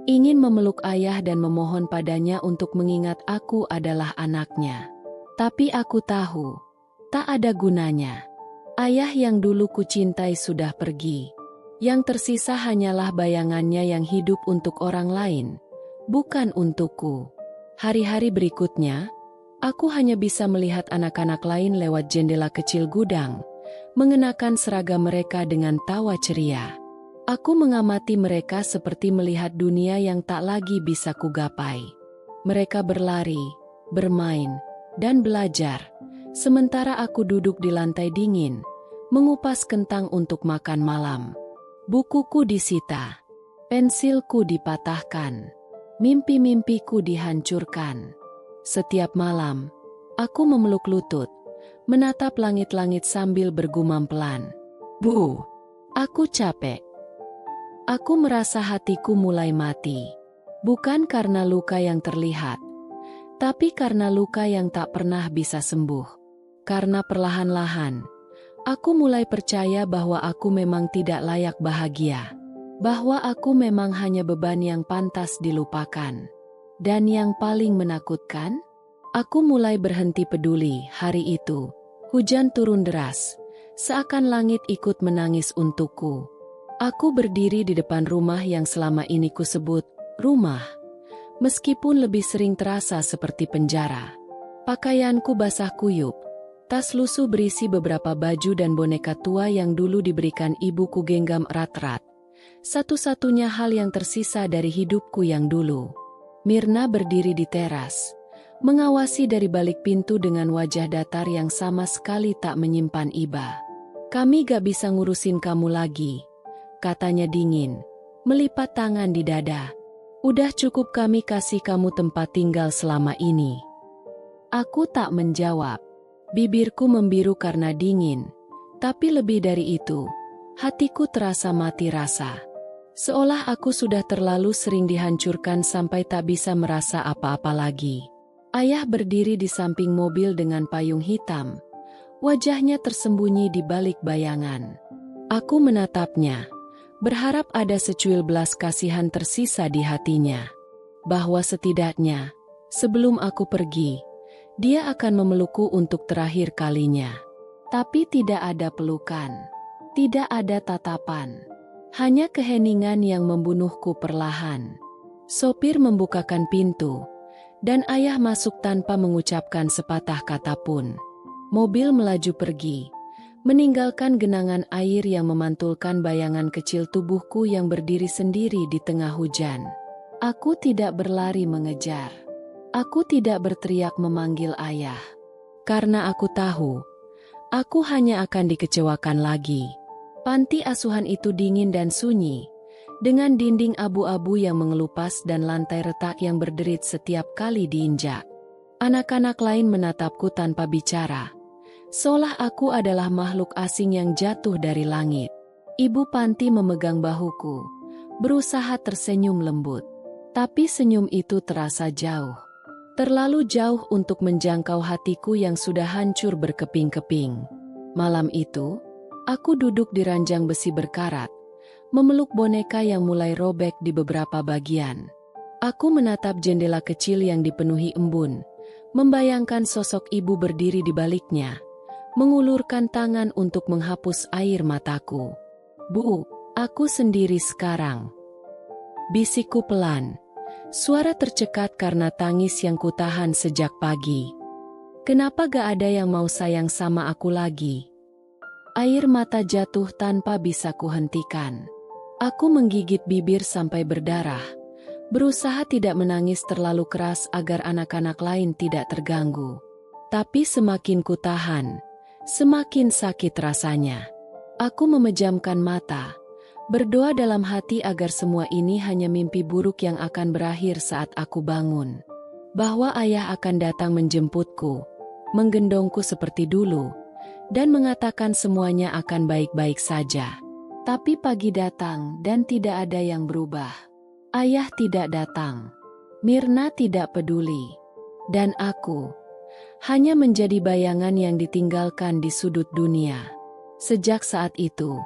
ingin memeluk ayah dan memohon padanya untuk mengingat aku adalah anaknya. Tapi aku tahu, tak ada gunanya. Ayah yang dulu kucintai sudah pergi. Yang tersisa hanyalah bayangannya yang hidup untuk orang lain, bukan untukku. Hari-hari berikutnya, aku hanya bisa melihat anak-anak lain lewat jendela kecil gudang, mengenakan seragam mereka dengan tawa ceria. Aku mengamati mereka seperti melihat dunia yang tak lagi bisa kugapai. Mereka berlari, bermain, dan belajar, sementara aku duduk di lantai dingin, mengupas kentang untuk makan malam. Bukuku disita, pensilku dipatahkan, mimpi-mimpiku dihancurkan. Setiap malam, aku memeluk lutut, menatap langit-langit sambil bergumam pelan. Bu, aku capek. Aku merasa hatiku mulai mati, bukan karena luka yang terlihat, tapi karena luka yang tak pernah bisa sembuh. Karena perlahan-lahan, aku mulai percaya bahwa aku memang tidak layak bahagia, bahwa aku memang hanya beban yang pantas dilupakan. Dan yang paling menakutkan, aku mulai berhenti peduli. Hari itu, hujan turun deras, seakan langit ikut menangis untukku. Aku berdiri di depan rumah yang selama ini kusebut rumah, meskipun lebih sering terasa seperti penjara. Pakaianku basah kuyup, tas lusuh berisi beberapa baju dan boneka tua yang dulu diberikan ibuku genggam erat-erat. Satu-satunya hal yang tersisa dari hidupku yang dulu. Mirna berdiri di teras, mengawasi dari balik pintu dengan wajah datar yang sama sekali tak menyimpan iba. Kami gak bisa ngurusin kamu lagi, katanya dingin, melipat tangan di dada. Udah cukup kami kasih kamu tempat tinggal selama ini. Aku tak menjawab. Bibirku membiru karena dingin. Tapi lebih dari itu, hatiku terasa mati rasa. Seolah aku sudah terlalu sering dihancurkan sampai tak bisa merasa apa-apa lagi. Ayah berdiri di samping mobil dengan payung hitam. Wajahnya tersembunyi di balik bayangan. Aku menatapnya, berharap ada secuil belas kasihan tersisa di hatinya. Bahwa setidaknya, sebelum aku pergi, dia akan memelukku untuk terakhir kalinya. Tapi tidak ada pelukan, tidak ada tatapan, hanya keheningan yang membunuhku perlahan. Sopir membukakan pintu, dan ayah masuk tanpa mengucapkan sepatah kata pun. Mobil melaju pergi, meninggalkan genangan air yang memantulkan bayangan kecil tubuhku yang berdiri sendiri di tengah hujan. Aku tidak berlari mengejar. Aku tidak berteriak memanggil ayah. Karena aku tahu, aku hanya akan dikecewakan lagi. Panti asuhan itu dingin dan sunyi, dengan dinding abu-abu yang mengelupas dan lantai retak yang berderit setiap kali diinjak. Anak-anak lain menatapku tanpa bicara, seolah aku adalah makhluk asing yang jatuh dari langit. Ibu panti memegang bahuku, berusaha tersenyum lembut. Tapi senyum itu terasa jauh. Terlalu jauh untuk menjangkau hatiku yang sudah hancur berkeping-keping. Malam itu, aku duduk di ranjang besi berkarat, memeluk boneka yang mulai robek di beberapa bagian. Aku menatap jendela kecil yang dipenuhi embun, membayangkan sosok ibu berdiri di baliknya, mengulurkan tangan untuk menghapus air mataku. "Bu, aku sendiri sekarang," bisikku pelan, Suara tercekat karena tangis yang kutahan sejak pagi. Kenapa gak ada yang mau sayang sama aku lagi? Air mata jatuh tanpa bisa kuhentikan. Aku menggigit bibir sampai berdarah, berusaha tidak menangis terlalu keras agar anak-anak lain tidak terganggu. Tapi semakin kutahan, semakin sakit rasanya. Aku memejamkan mata, berdoa dalam hati agar semua ini hanya mimpi buruk yang akan berakhir saat aku bangun. Bahwa ayah akan datang menjemputku, menggendongku seperti dulu, dan mengatakan semuanya akan baik-baik saja. Tapi pagi datang dan tidak ada yang berubah. Ayah tidak datang. Mirna tidak peduli. Dan aku hanya menjadi bayangan yang ditinggalkan di sudut dunia. Sejak saat itu,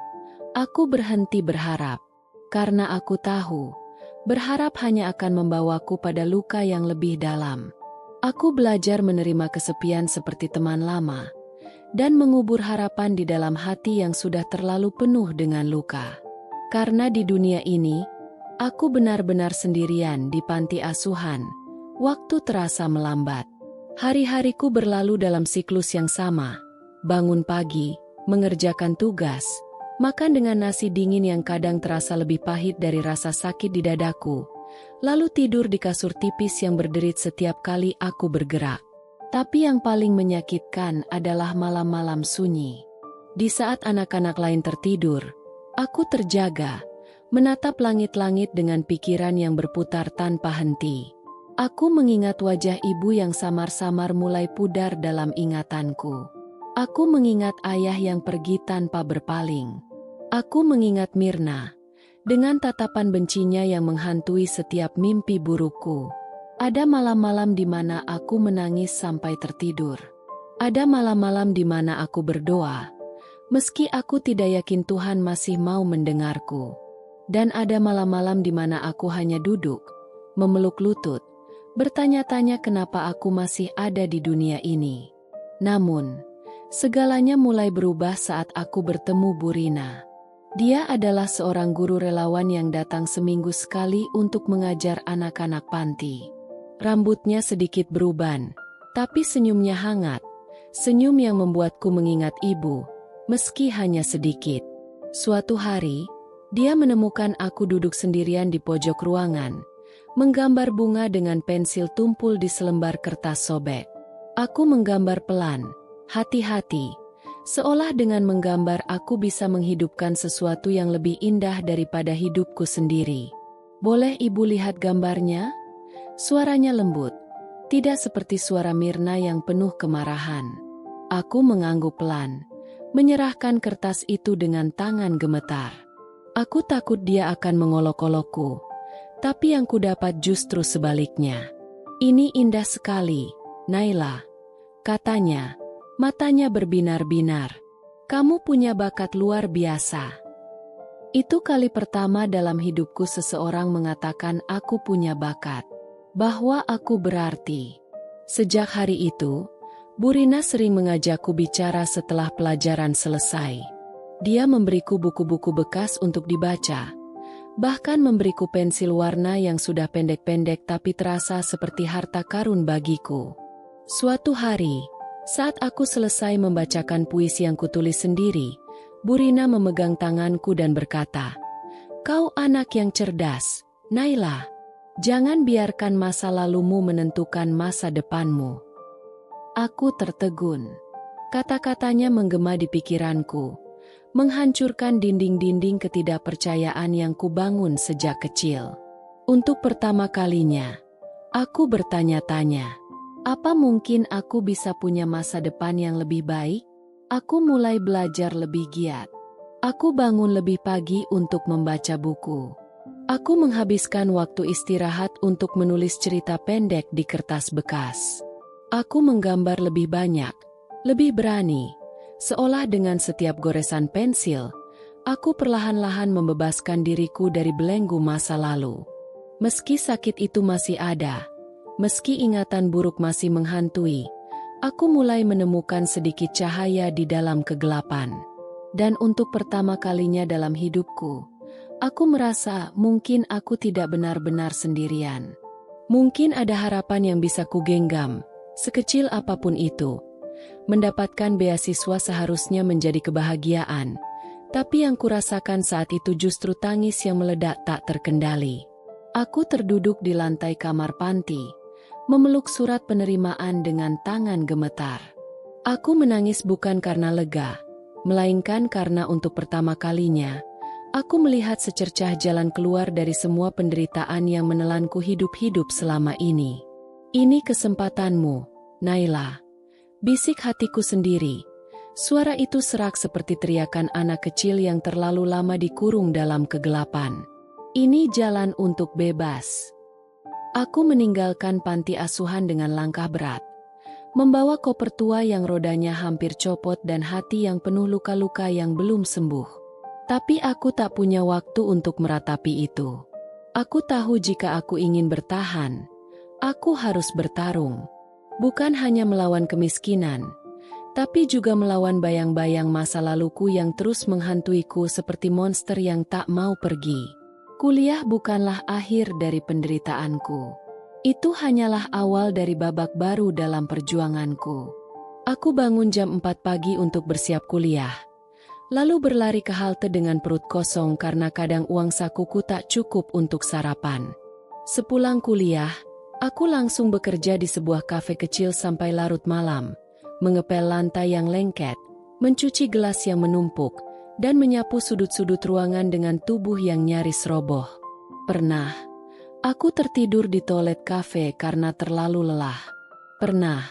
aku berhenti berharap. Karena aku tahu, berharap hanya akan membawaku pada luka yang lebih dalam. Aku belajar menerima kesepian seperti teman lama, dan mengubur harapan di dalam hati yang sudah terlalu penuh dengan luka. Karena di dunia ini, aku benar-benar sendirian di panti asuhan. Waktu terasa melambat. Hari-hariku berlalu dalam siklus yang sama. Bangun pagi, mengerjakan tugas, makan dengan nasi dingin yang kadang terasa lebih pahit dari rasa sakit di dadaku, lalu tidur di kasur tipis yang berderit setiap kali aku bergerak. Tapi yang paling menyakitkan adalah malam-malam sunyi. Di saat anak-anak lain tertidur, aku terjaga, menatap langit-langit dengan pikiran yang berputar tanpa henti. Aku mengingat wajah ibu yang samar-samar mulai pudar dalam ingatanku. Aku mengingat ayah yang pergi tanpa berpaling. Aku mengingat Mirna, dengan tatapan bencinya yang menghantui setiap mimpi burukku. Ada malam-malam di mana aku menangis sampai tertidur. Ada malam-malam di mana aku berdoa, meski aku tidak yakin Tuhan masih mau mendengarku. Dan ada malam-malam di mana aku hanya duduk, memeluk lutut, bertanya-tanya kenapa aku masih ada di dunia ini. Namun, segalanya mulai berubah saat aku bertemu Bu Rina. Dia adalah seorang guru relawan yang datang seminggu sekali untuk mengajar anak-anak panti. Rambutnya sedikit beruban, tapi senyumnya hangat. Senyum yang membuatku mengingat ibu, meski hanya sedikit. Suatu hari, dia menemukan aku duduk sendirian di pojok ruangan, menggambar bunga dengan pensil tumpul di selembar kertas sobek. Aku menggambar pelan, hati-hati, seolah dengan menggambar aku bisa menghidupkan sesuatu yang lebih indah daripada hidupku sendiri. Boleh ibu lihat gambarnya? Suaranya lembut, tidak seperti suara Mirna yang penuh kemarahan. Aku mengangguk pelan, menyerahkan kertas itu dengan tangan gemetar. Aku takut dia akan mengolok-olokku, tapi yang kudapat justru sebaliknya. Ini indah sekali, Naila, katanya, matanya berbinar-binar. Kamu punya bakat luar biasa. Itu kali pertama dalam hidupku seseorang mengatakan aku punya bakat, bahwa aku berarti. Sejak hari itu, Bu Rina sering mengajakku bicara setelah pelajaran selesai. Dia memberiku buku-buku bekas untuk dibaca, bahkan memberiku pensil warna yang sudah pendek-pendek tapi terasa seperti harta karun bagiku. Suatu hari, saat aku selesai membacakan puisi yang kutulis sendiri, Bu Rina memegang tanganku dan berkata, "Kau anak yang cerdas, Naila. Jangan biarkan masa lalumu menentukan masa depanmu." Aku tertegun. Kata-katanya menggema di pikiranku, menghancurkan dinding-dinding ketidakpercayaan yang kubangun sejak kecil. Untuk pertama kalinya, aku bertanya-tanya, apa mungkin aku bisa punya masa depan yang lebih baik? Aku mulai belajar lebih giat. Aku bangun lebih pagi untuk membaca buku. Aku menghabiskan waktu istirahat untuk menulis cerita pendek di kertas bekas. Aku menggambar lebih banyak, lebih berani, seolah dengan setiap goresan pensil, aku perlahan-lahan membebaskan diriku dari belenggu masa lalu. Meski sakit itu masih ada, meski ingatan buruk masih menghantui, aku mulai menemukan sedikit cahaya di dalam kegelapan. Dan untuk pertama kalinya dalam hidupku, aku merasa mungkin aku tidak benar-benar sendirian. Mungkin ada harapan yang bisa kugenggam, sekecil apapun itu. Mendapatkan beasiswa seharusnya menjadi kebahagiaan, tapi yang kurasakan saat itu justru tangis yang meledak tak terkendali. Aku terduduk di lantai kamar panti, memeluk surat penerimaan dengan tangan gemetar. Aku menangis bukan karena lega, melainkan karena untuk pertama kalinya, aku melihat secercah jalan keluar dari semua penderitaan yang menelanku hidup-hidup selama ini. Ini kesempatanmu, Naila. Bisik hatiku sendiri. Suara itu serak seperti teriakan anak kecil yang terlalu lama dikurung dalam kegelapan. Ini jalan untuk bebas. Aku meninggalkan panti asuhan dengan langkah berat, membawa koper tua yang rodanya hampir copot dan hati yang penuh luka-luka yang belum sembuh. Tapi aku tak punya waktu untuk meratapi itu. Aku tahu jika aku ingin bertahan, aku harus bertarung. Bukan hanya melawan kemiskinan, tapi juga melawan bayang-bayang masa laluku yang terus menghantuiku seperti monster yang tak mau pergi. Kuliah bukanlah akhir dari penderitaanku. Itu hanyalah awal dari babak baru dalam perjuanganku. Aku bangun jam 4 pagi untuk bersiap kuliah, lalu berlari ke halte dengan perut kosong karena kadang uang sakuku tak cukup untuk sarapan. Sepulang kuliah, aku langsung bekerja di sebuah kafe kecil sampai larut malam, mengepel lantai yang lengket, mencuci gelas yang menumpuk, dan menyapu sudut-sudut ruangan dengan tubuh yang nyaris roboh. Pernah, aku tertidur di toilet kafe karena terlalu lelah. Pernah,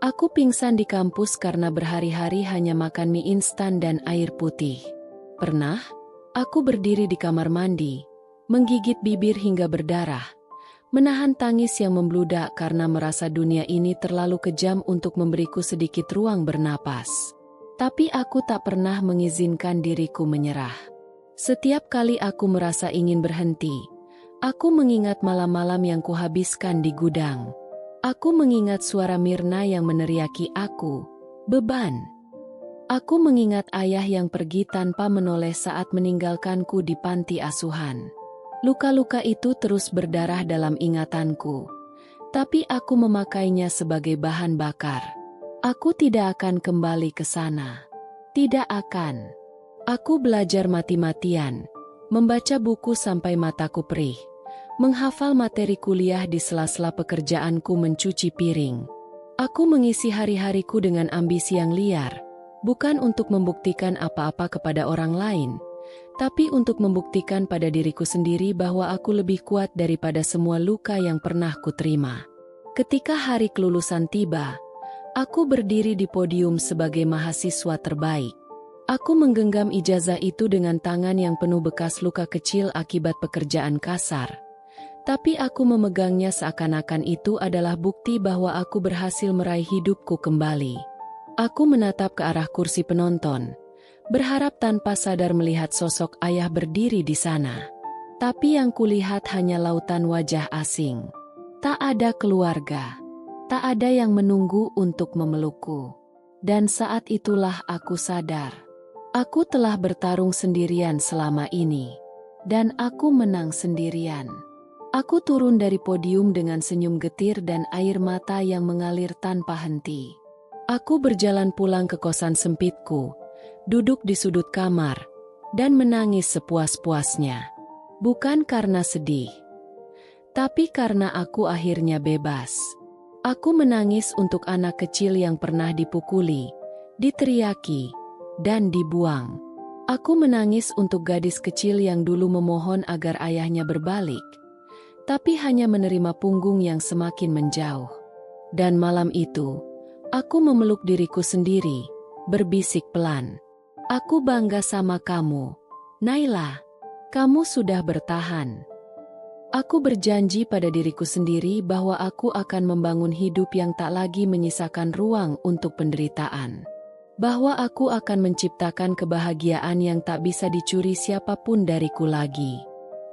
aku pingsan di kampus karena berhari-hari hanya makan mie instan dan air putih. Pernah, aku berdiri di kamar mandi, menggigit bibir hingga berdarah, menahan tangis yang membludak karena merasa dunia ini terlalu kejam untuk memberiku sedikit ruang bernapas. Tapi aku tak pernah mengizinkan diriku menyerah. Setiap kali aku merasa ingin berhenti, aku mengingat malam-malam yang kuhabiskan di gudang. Aku mengingat suara Mirna yang meneriaki aku, "Beban." Aku mengingat ayah yang pergi tanpa menoleh saat meninggalkanku di panti asuhan. Luka-luka itu terus berdarah dalam ingatanku, tapi aku memakainya sebagai bahan bakar. Aku tidak akan kembali ke sana. Tidak akan. Aku belajar mati-matian, membaca buku sampai mataku perih, menghafal materi kuliah di sela-sela pekerjaanku mencuci piring. Aku mengisi hari-hariku dengan ambisi yang liar, bukan untuk membuktikan apa-apa kepada orang lain, tapi untuk membuktikan pada diriku sendiri bahwa aku lebih kuat daripada semua luka yang pernah kuterima. Ketika hari kelulusan tiba, aku berdiri di podium sebagai mahasiswa terbaik. Aku menggenggam ijazah itu dengan tangan yang penuh bekas luka kecil akibat pekerjaan kasar. Tapi aku memegangnya seakan-akan itu adalah bukti bahwa aku berhasil meraih hidupku kembali. Aku menatap ke arah kursi penonton, berharap tanpa sadar melihat sosok ayah berdiri di sana. Tapi yang kulihat hanya lautan wajah asing. Tak ada keluarga. Tak ada yang menunggu untuk memelukku. Dan saat itulah aku sadar. Aku telah bertarung sendirian selama ini. Dan aku menang sendirian. Aku turun dari podium dengan senyum getir dan air mata yang mengalir tanpa henti. Aku berjalan pulang ke kosan sempitku, duduk di sudut kamar, dan menangis sepuas-puasnya. Bukan karena sedih, tapi karena aku akhirnya bebas. Aku menangis untuk anak kecil yang pernah dipukuli, diteriaki, dan dibuang. Aku menangis untuk gadis kecil yang dulu memohon agar ayahnya berbalik, tapi hanya menerima punggung yang semakin menjauh. Dan malam itu, aku memeluk diriku sendiri, berbisik pelan. Aku bangga sama kamu, Naila. Kamu sudah bertahan. Aku berjanji pada diriku sendiri bahwa aku akan membangun hidup yang tak lagi menyisakan ruang untuk penderitaan. Bahwa aku akan menciptakan kebahagiaan yang tak bisa dicuri siapapun dariku lagi.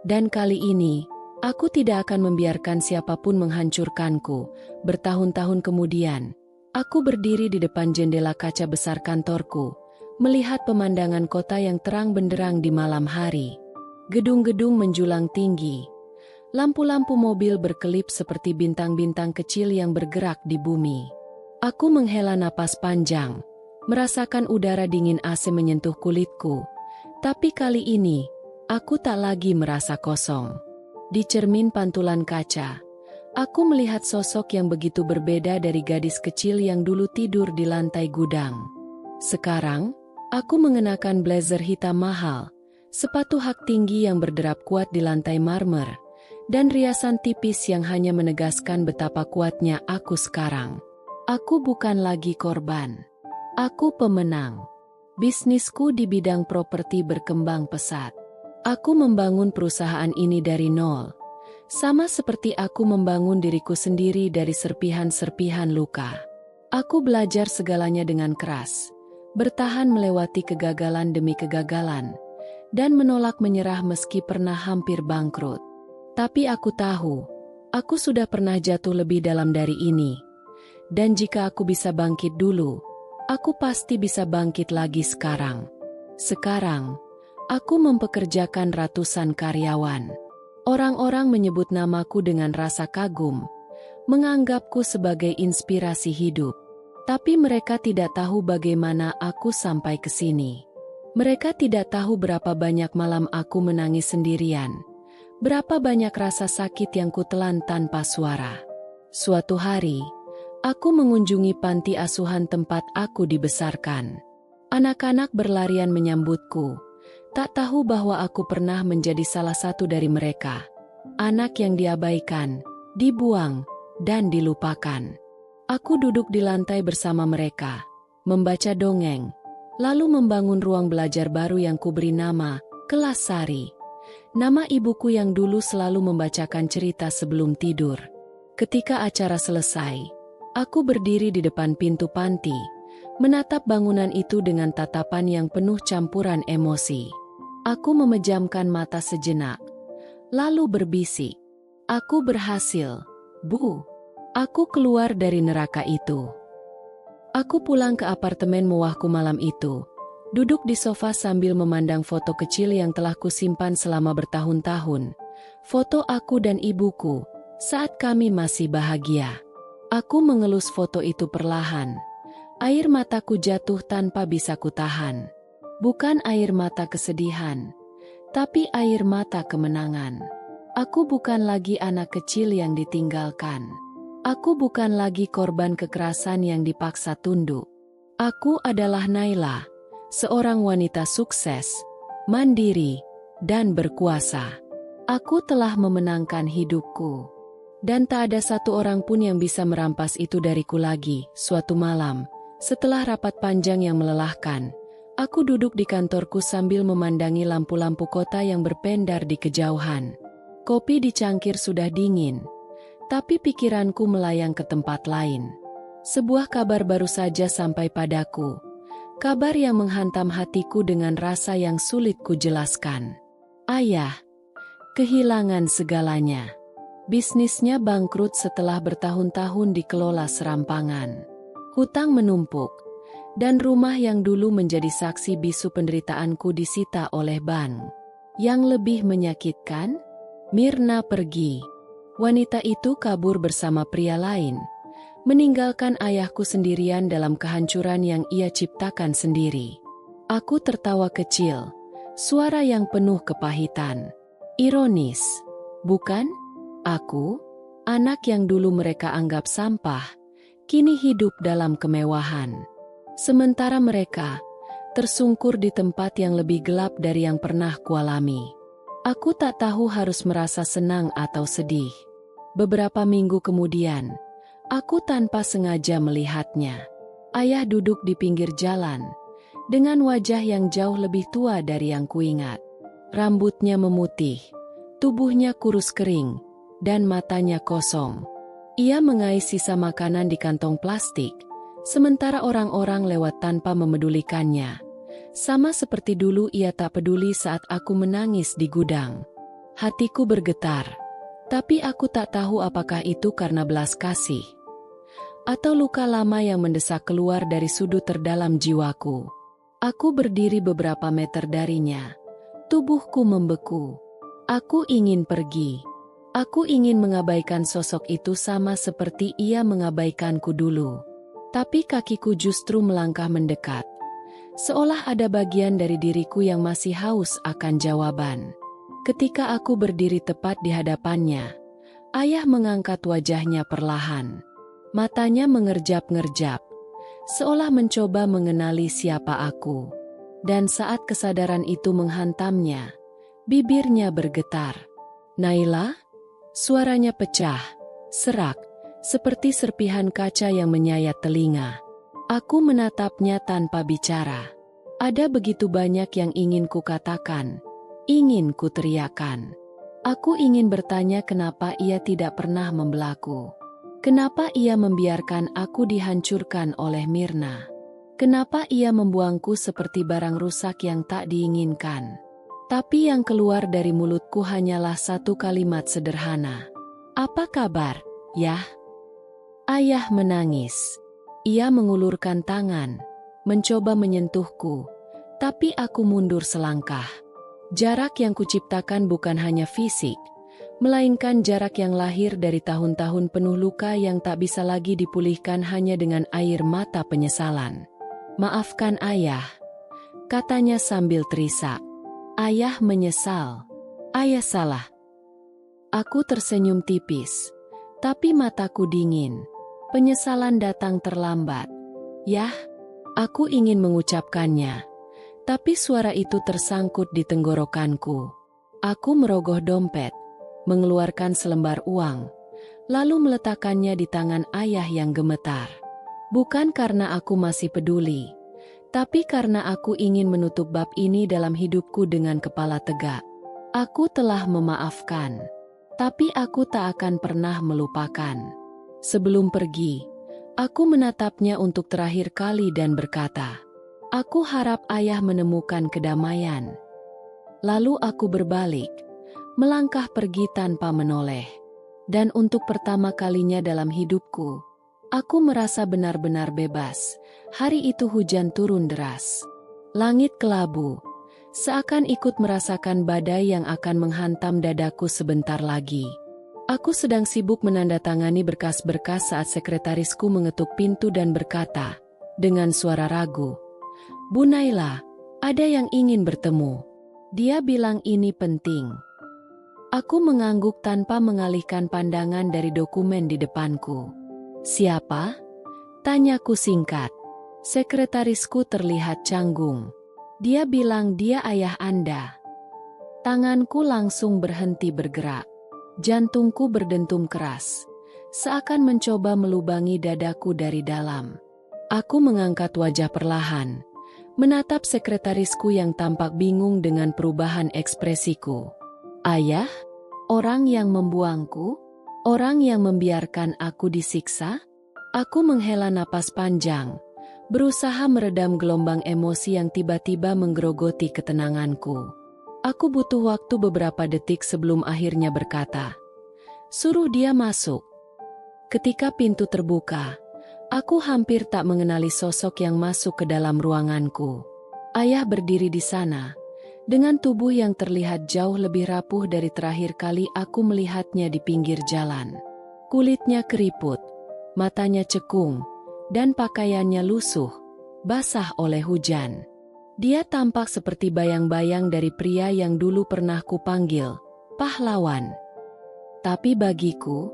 Dan kali ini, aku tidak akan membiarkan siapapun menghancurkanku. Bertahun-tahun kemudian, aku berdiri di depan jendela kaca besar kantorku, melihat pemandangan kota yang terang benderang di malam hari. Gedung-gedung menjulang tinggi. Lampu-lampu mobil berkelip seperti bintang-bintang kecil yang bergerak di bumi. Aku menghela napas panjang, merasakan udara dingin AC menyentuh kulitku. Tapi kali ini, aku tak lagi merasa kosong. Di cermin pantulan kaca, aku melihat sosok yang begitu berbeda dari gadis kecil yang dulu tidur di lantai gudang. Sekarang, aku mengenakan blazer hitam mahal, sepatu hak tinggi yang berderap kuat di lantai marmer, dan riasan tipis yang hanya menegaskan betapa kuatnya aku sekarang. Aku bukan lagi korban. Aku pemenang. Bisnisku di bidang properti berkembang pesat. Aku membangun perusahaan ini dari nol. Sama seperti aku membangun diriku sendiri dari serpihan-serpihan luka. Aku belajar segalanya dengan keras, bertahan melewati kegagalan demi kegagalan, dan menolak menyerah meski pernah hampir bangkrut. Tapi aku tahu, aku sudah pernah jatuh lebih dalam dari ini. Dan jika aku bisa bangkit dulu, aku pasti bisa bangkit lagi sekarang. Sekarang, aku mempekerjakan ratusan karyawan. Orang-orang menyebut namaku dengan rasa kagum, menganggapku sebagai inspirasi hidup. Tapi mereka tidak tahu bagaimana aku sampai ke sini. Mereka tidak tahu berapa banyak malam aku menangis sendirian. Berapa banyak rasa sakit yang kutelan tanpa suara. Suatu hari, aku mengunjungi panti asuhan tempat aku dibesarkan. Anak-anak berlarian menyambutku, tak tahu bahwa aku pernah menjadi salah satu dari mereka. Anak yang diabaikan, dibuang, dan dilupakan. Aku duduk di lantai bersama mereka, membaca dongeng, lalu membangun ruang belajar baru yang kuberi nama Kelas Sari. Nama ibuku yang dulu selalu membacakan cerita sebelum tidur. Ketika acara selesai, aku berdiri di depan pintu panti, menatap bangunan itu dengan tatapan yang penuh campuran emosi. Aku memejamkan mata sejenak, lalu berbisik, "Aku berhasil, Bu. Aku keluar dari neraka itu." Aku pulang ke apartemen mewahku malam itu. Duduk di sofa sambil memandang foto kecil yang telah kusimpan selama bertahun-tahun. Foto aku dan ibuku, saat kami masih bahagia. Aku mengelus foto itu perlahan. Air mataku jatuh tanpa bisa kutahan. Bukan air mata kesedihan, tapi air mata kemenangan. Aku bukan lagi anak kecil yang ditinggalkan. Aku bukan lagi korban kekerasan yang dipaksa tunduk. Aku adalah Naila. Seorang wanita sukses, mandiri, dan berkuasa. Aku telah memenangkan hidupku. Dan tak ada satu orang pun yang bisa merampas itu dariku lagi. Suatu malam, setelah rapat panjang yang melelahkan, aku duduk di kantorku sambil memandangi lampu-lampu kota yang berpendar di kejauhan. Kopi di cangkir sudah dingin, tapi pikiranku melayang ke tempat lain. Sebuah kabar baru saja sampai padaku. Kabar yang menghantam hatiku dengan rasa yang sulit kujelaskan. Ayah kehilangan segalanya. Bisnisnya bangkrut setelah bertahun-tahun dikelola serampangan. Hutang menumpuk, dan rumah yang dulu menjadi saksi bisu penderitaanku disita oleh bank. Yang lebih menyakitkan, Mirna pergi. Wanita itu kabur bersama pria lain, meninggalkan ayahku sendirian dalam kehancuran yang ia ciptakan sendiri. Aku tertawa kecil, suara yang penuh kepahitan. Ironis, bukan? Aku, anak yang dulu mereka anggap sampah, kini hidup dalam kemewahan. Sementara mereka tersungkur di tempat yang lebih gelap dari yang pernah kualami. Aku tak tahu harus merasa senang atau sedih. Beberapa minggu kemudian, aku tanpa sengaja melihatnya. Ayah duduk di pinggir jalan, dengan wajah yang jauh lebih tua dari yang kuingat. Rambutnya memutih, tubuhnya kurus kering, dan matanya kosong. Ia mengais sisa makanan di kantong plastik, sementara orang-orang lewat tanpa memedulikannya. Sama seperti dulu ia tak peduli saat aku menangis di gudang. Hatiku bergetar, tapi aku tak tahu apakah itu karena belas kasih atau luka lama yang mendesak keluar dari sudut terdalam jiwaku. Aku berdiri beberapa meter darinya. Tubuhku membeku. Aku ingin pergi. Aku ingin mengabaikan sosok itu sama seperti ia mengabaikanku dulu. Tapi kakiku justru melangkah mendekat. Seolah ada bagian dari diriku yang masih haus akan jawaban. Ketika aku berdiri tepat di hadapannya, ayah mengangkat wajahnya perlahan. Matanya mengerjap-ngerjap, seolah mencoba mengenali siapa aku. Dan saat kesadaran itu menghantamnya, bibirnya bergetar. "Naila?" Suaranya pecah, serak, seperti serpihan kaca yang menyayat telinga. Aku menatapnya tanpa bicara. Ada begitu banyak yang ingin kukatakan, ingin kuteriakan. Aku ingin bertanya kenapa ia tidak pernah membelaku. Kenapa ia membiarkan aku dihancurkan oleh Mirna? Kenapa ia membuangku seperti barang rusak yang tak diinginkan? Tapi yang keluar dari mulutku hanyalah satu kalimat sederhana. "Apa kabar, Yah?" Ayah menangis. Ia mengulurkan tangan, mencoba menyentuhku, tapi aku mundur selangkah. Jarak yang kuciptakan bukan hanya fisik, melainkan jarak yang lahir dari tahun-tahun penuh luka yang tak bisa lagi dipulihkan hanya dengan air mata penyesalan. "Maafkan ayah," katanya sambil terisak. "Ayah menyesal. Ayah salah." Aku tersenyum tipis, tapi mataku dingin. Penyesalan datang terlambat. "Yah," aku ingin mengucapkannya, tapi suara itu tersangkut di tenggorokanku. Aku merogoh dompet, mengeluarkan selembar uang, lalu meletakkannya di tangan ayah yang gemetar. Bukan karena aku masih peduli, tapi karena aku ingin menutup bab ini dalam hidupku dengan kepala tegak. Aku telah memaafkan, tapi aku tak akan pernah melupakan. Sebelum pergi, aku menatapnya untuk terakhir kali dan berkata, "Aku harap ayah menemukan kedamaian." Lalu aku berbalik, melangkah pergi tanpa menoleh. Dan untuk pertama kalinya dalam hidupku, aku merasa benar-benar bebas. Hari itu hujan turun deras. Langit kelabu, seakan ikut merasakan badai yang akan menghantam dadaku sebentar lagi. Aku sedang sibuk menandatangani berkas-berkas saat sekretarisku mengetuk pintu dan berkata, dengan suara ragu, "Bu Naila, ada yang ingin bertemu." Dia bilang ini penting. Aku mengangguk tanpa mengalihkan pandangan dari dokumen di depanku. "Siapa?" tanyaku singkat. Sekretarisku terlihat canggung. Dia bilang dia ayah Anda. Tanganku langsung berhenti bergerak. Jantungku berdentum keras, seakan mencoba melubangi dadaku dari dalam. Aku mengangkat wajah perlahan, menatap sekretarisku yang tampak bingung dengan perubahan ekspresiku. "Ayah? Orang yang membuangku? Orang yang membiarkan aku disiksa?" Aku menghela napas panjang, berusaha meredam gelombang emosi yang tiba-tiba menggerogoti ketenanganku. Aku butuh waktu beberapa detik sebelum akhirnya berkata, "Suruh dia masuk." Ketika pintu terbuka, aku hampir tak mengenali sosok yang masuk ke dalam ruanganku. Ayah berdiri di sana, dengan tubuh yang terlihat jauh lebih rapuh dari terakhir kali aku melihatnya di pinggir jalan. Kulitnya keriput, matanya cekung, dan pakaiannya lusuh, basah oleh hujan. Dia tampak seperti bayang-bayang dari pria yang dulu pernah kupanggil pahlawan. Tapi bagiku,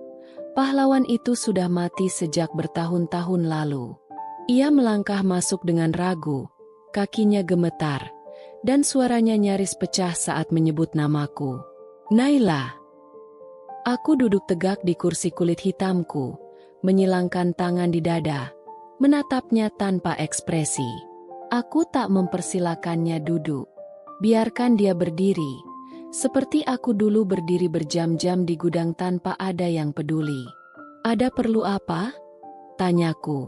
pahlawan itu sudah mati sejak bertahun-tahun lalu. Ia melangkah masuk dengan ragu, kakinya gemetar, dan suaranya nyaris pecah saat menyebut namaku. "Naila." Aku duduk tegak di kursi kulit hitamku, menyilangkan tangan di dada, menatapnya tanpa ekspresi. Aku tak mempersilakannya duduk. Biarkan dia berdiri, seperti aku dulu berdiri berjam-jam di gudang tanpa ada yang peduli. "Ada perlu apa?" tanyaku.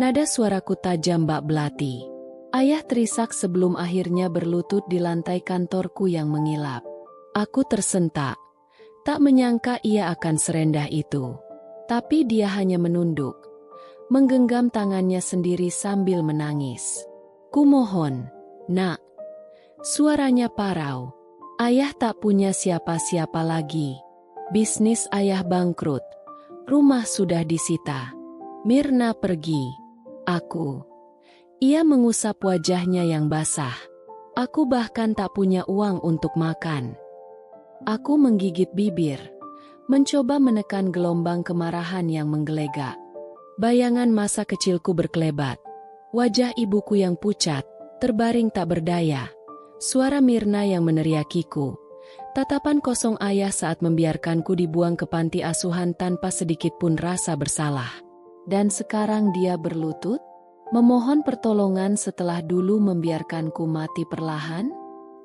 Nada suaraku tajam bak belati. Ayah terisak sebelum akhirnya berlutut di lantai kantorku yang mengilap. Aku tersentak, tak menyangka ia akan serendah itu. Tapi dia hanya menunduk, menggenggam tangannya sendiri sambil menangis. "Kumohon, Nak." Suaranya parau. "Ayah tak punya siapa-siapa lagi. Bisnis ayah bangkrut. Rumah sudah disita. Mirna pergi. Aku. Ia mengusap wajahnya yang basah. Aku bahkan tak punya uang untuk makan. Aku menggigit bibir, mencoba menekan gelombang kemarahan yang menggelegak. Bayangan masa kecilku berkelebat. Wajah ibuku yang pucat, terbaring tak berdaya. Suara Mirna yang meneriakiku. Tatapan kosong ayah saat membiarkanku dibuang ke panti asuhan tanpa sedikit pun rasa bersalah. Dan sekarang dia berlutut, memohon pertolongan setelah dulu membiarkanku mati perlahan?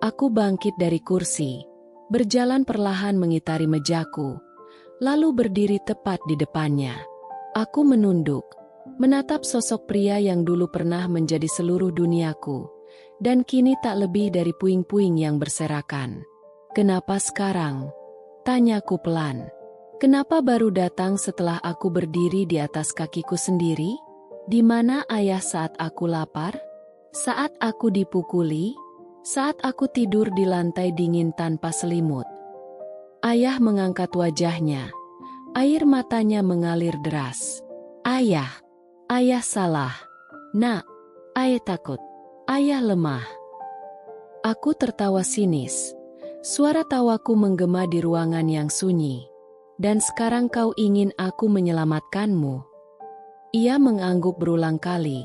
Aku bangkit dari kursi, berjalan perlahan mengitari mejaku, lalu berdiri tepat di depannya. Aku menunduk, menatap sosok pria yang dulu pernah menjadi seluruh duniaku, dan kini tak lebih dari puing-puing yang berserakan. Kenapa sekarang? Tanyaku pelan. Kenapa baru datang setelah aku berdiri di atas kakiku sendiri? Di mana ayah saat aku lapar? Saat aku dipukuli? Saat aku tidur di lantai dingin tanpa selimut? Ayah mengangkat wajahnya. Air matanya mengalir deras. Ayah salah. Nak, ayah takut. Ayah lemah. Aku tertawa sinis. Suara tawaku menggema di ruangan yang sunyi. Dan sekarang kau ingin aku menyelamatkanmu? Ia mengangguk berulang kali,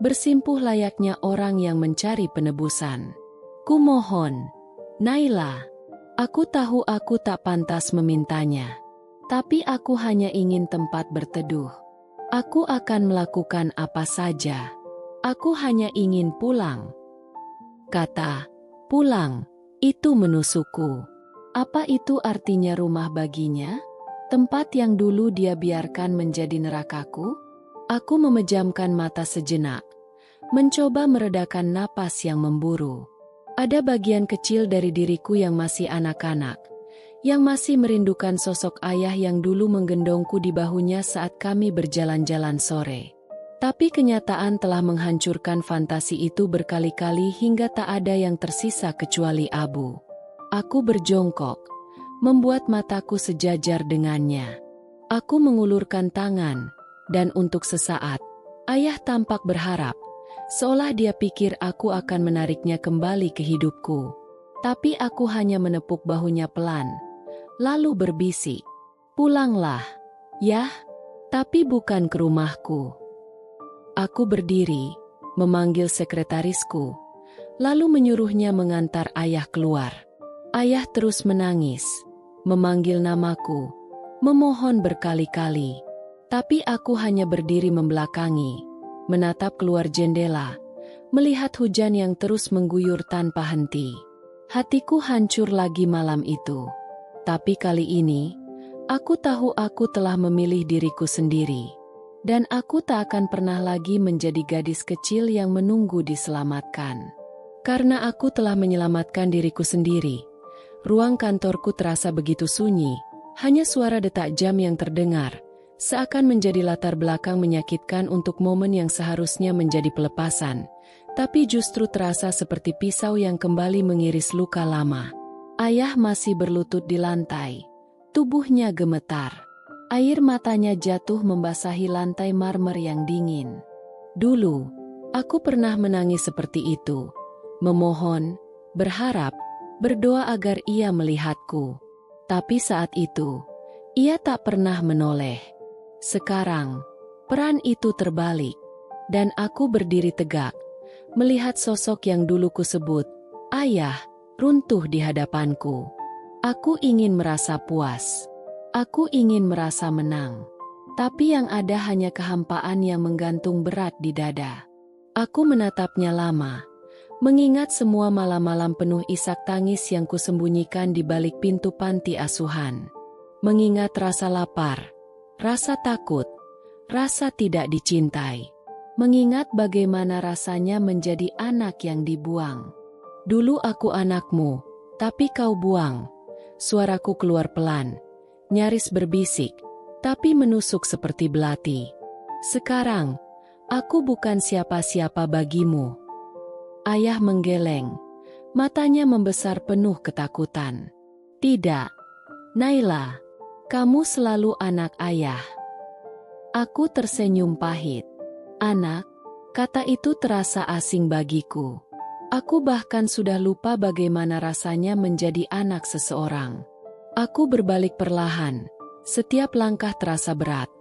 bersimpuh layaknya orang yang mencari penebusan. Kumohon, Naila. Aku tahu aku tak pantas memintanya. Tapi aku hanya ingin tempat berteduh. Aku akan melakukan apa saja. Aku hanya ingin pulang. Kata, pulang. Itu menusukku. Apa itu artinya rumah baginya? Tempat yang dulu dia biarkan menjadi nerakaku? Aku memejamkan mata sejenak, mencoba meredakan napas yang memburu. Ada bagian kecil dari diriku yang masih anak-anak, yang masih merindukan sosok ayah yang dulu menggendongku di bahunya saat kami berjalan-jalan sore. Tapi kenyataan telah menghancurkan fantasi itu berkali-kali hingga tak ada yang tersisa kecuali abu. Aku berjongkok, membuat mataku sejajar dengannya. Aku mengulurkan tangan, dan untuk sesaat, ayah tampak berharap, seolah dia pikir aku akan menariknya kembali ke hidupku. Tapi aku hanya menepuk bahunya pelan, lalu berbisik, "Pulanglah, Yah, tapi bukan ke rumahku." Aku berdiri, memanggil sekretarisku, lalu menyuruhnya mengantar ayah keluar. Ayah terus menangis, memanggil namaku, memohon berkali-kali. Tapi aku hanya berdiri membelakangi, menatap keluar jendela, melihat hujan yang terus mengguyur tanpa henti. Hatiku hancur lagi malam itu. Tapi kali ini, aku tahu aku telah memilih diriku sendiri. Dan aku tak akan pernah lagi menjadi gadis kecil yang menunggu diselamatkan. Karena aku telah menyelamatkan diriku sendiri. Ruang kantorku terasa begitu sunyi, hanya suara detak jam yang terdengar, seakan menjadi latar belakang menyakitkan untuk momen yang seharusnya menjadi pelepasan, tapi justru terasa seperti pisau yang kembali mengiris luka lama. Ayah masih berlutut di lantai, tubuhnya gemetar. Air matanya jatuh membasahi lantai marmer yang dingin. Dulu, aku pernah menangis seperti itu, memohon, berharap, berdoa agar ia melihatku. Tapi saat itu, ia tak pernah menoleh. Sekarang, peran itu terbalik, dan aku berdiri tegak, melihat sosok yang dulu kusebut, ayah, runtuh di hadapanku. Aku ingin merasa puas. Aku ingin merasa menang. Tapi yang ada hanya kehampaan yang menggantung berat di dada. Aku menatapnya lama, mengingat semua malam-malam penuh isak tangis yang kusembunyikan di balik pintu panti asuhan. Mengingat rasa lapar, rasa takut, rasa tidak dicintai. Mengingat bagaimana rasanya menjadi anak yang dibuang. Dulu aku anakmu, tapi kau buang. Suaraku keluar pelan, nyaris berbisik, tapi menusuk seperti belati. Sekarang, aku bukan siapa-siapa bagimu. Ayah menggeleng, matanya membesar penuh ketakutan. Tidak, Naila, Kamu selalu anak ayah. Aku tersenyum pahit. Anak, kata itu terasa asing bagiku. Aku bahkan sudah lupa bagaimana rasanya menjadi anak seseorang. Aku berbalik perlahan. Setiap langkah terasa berat.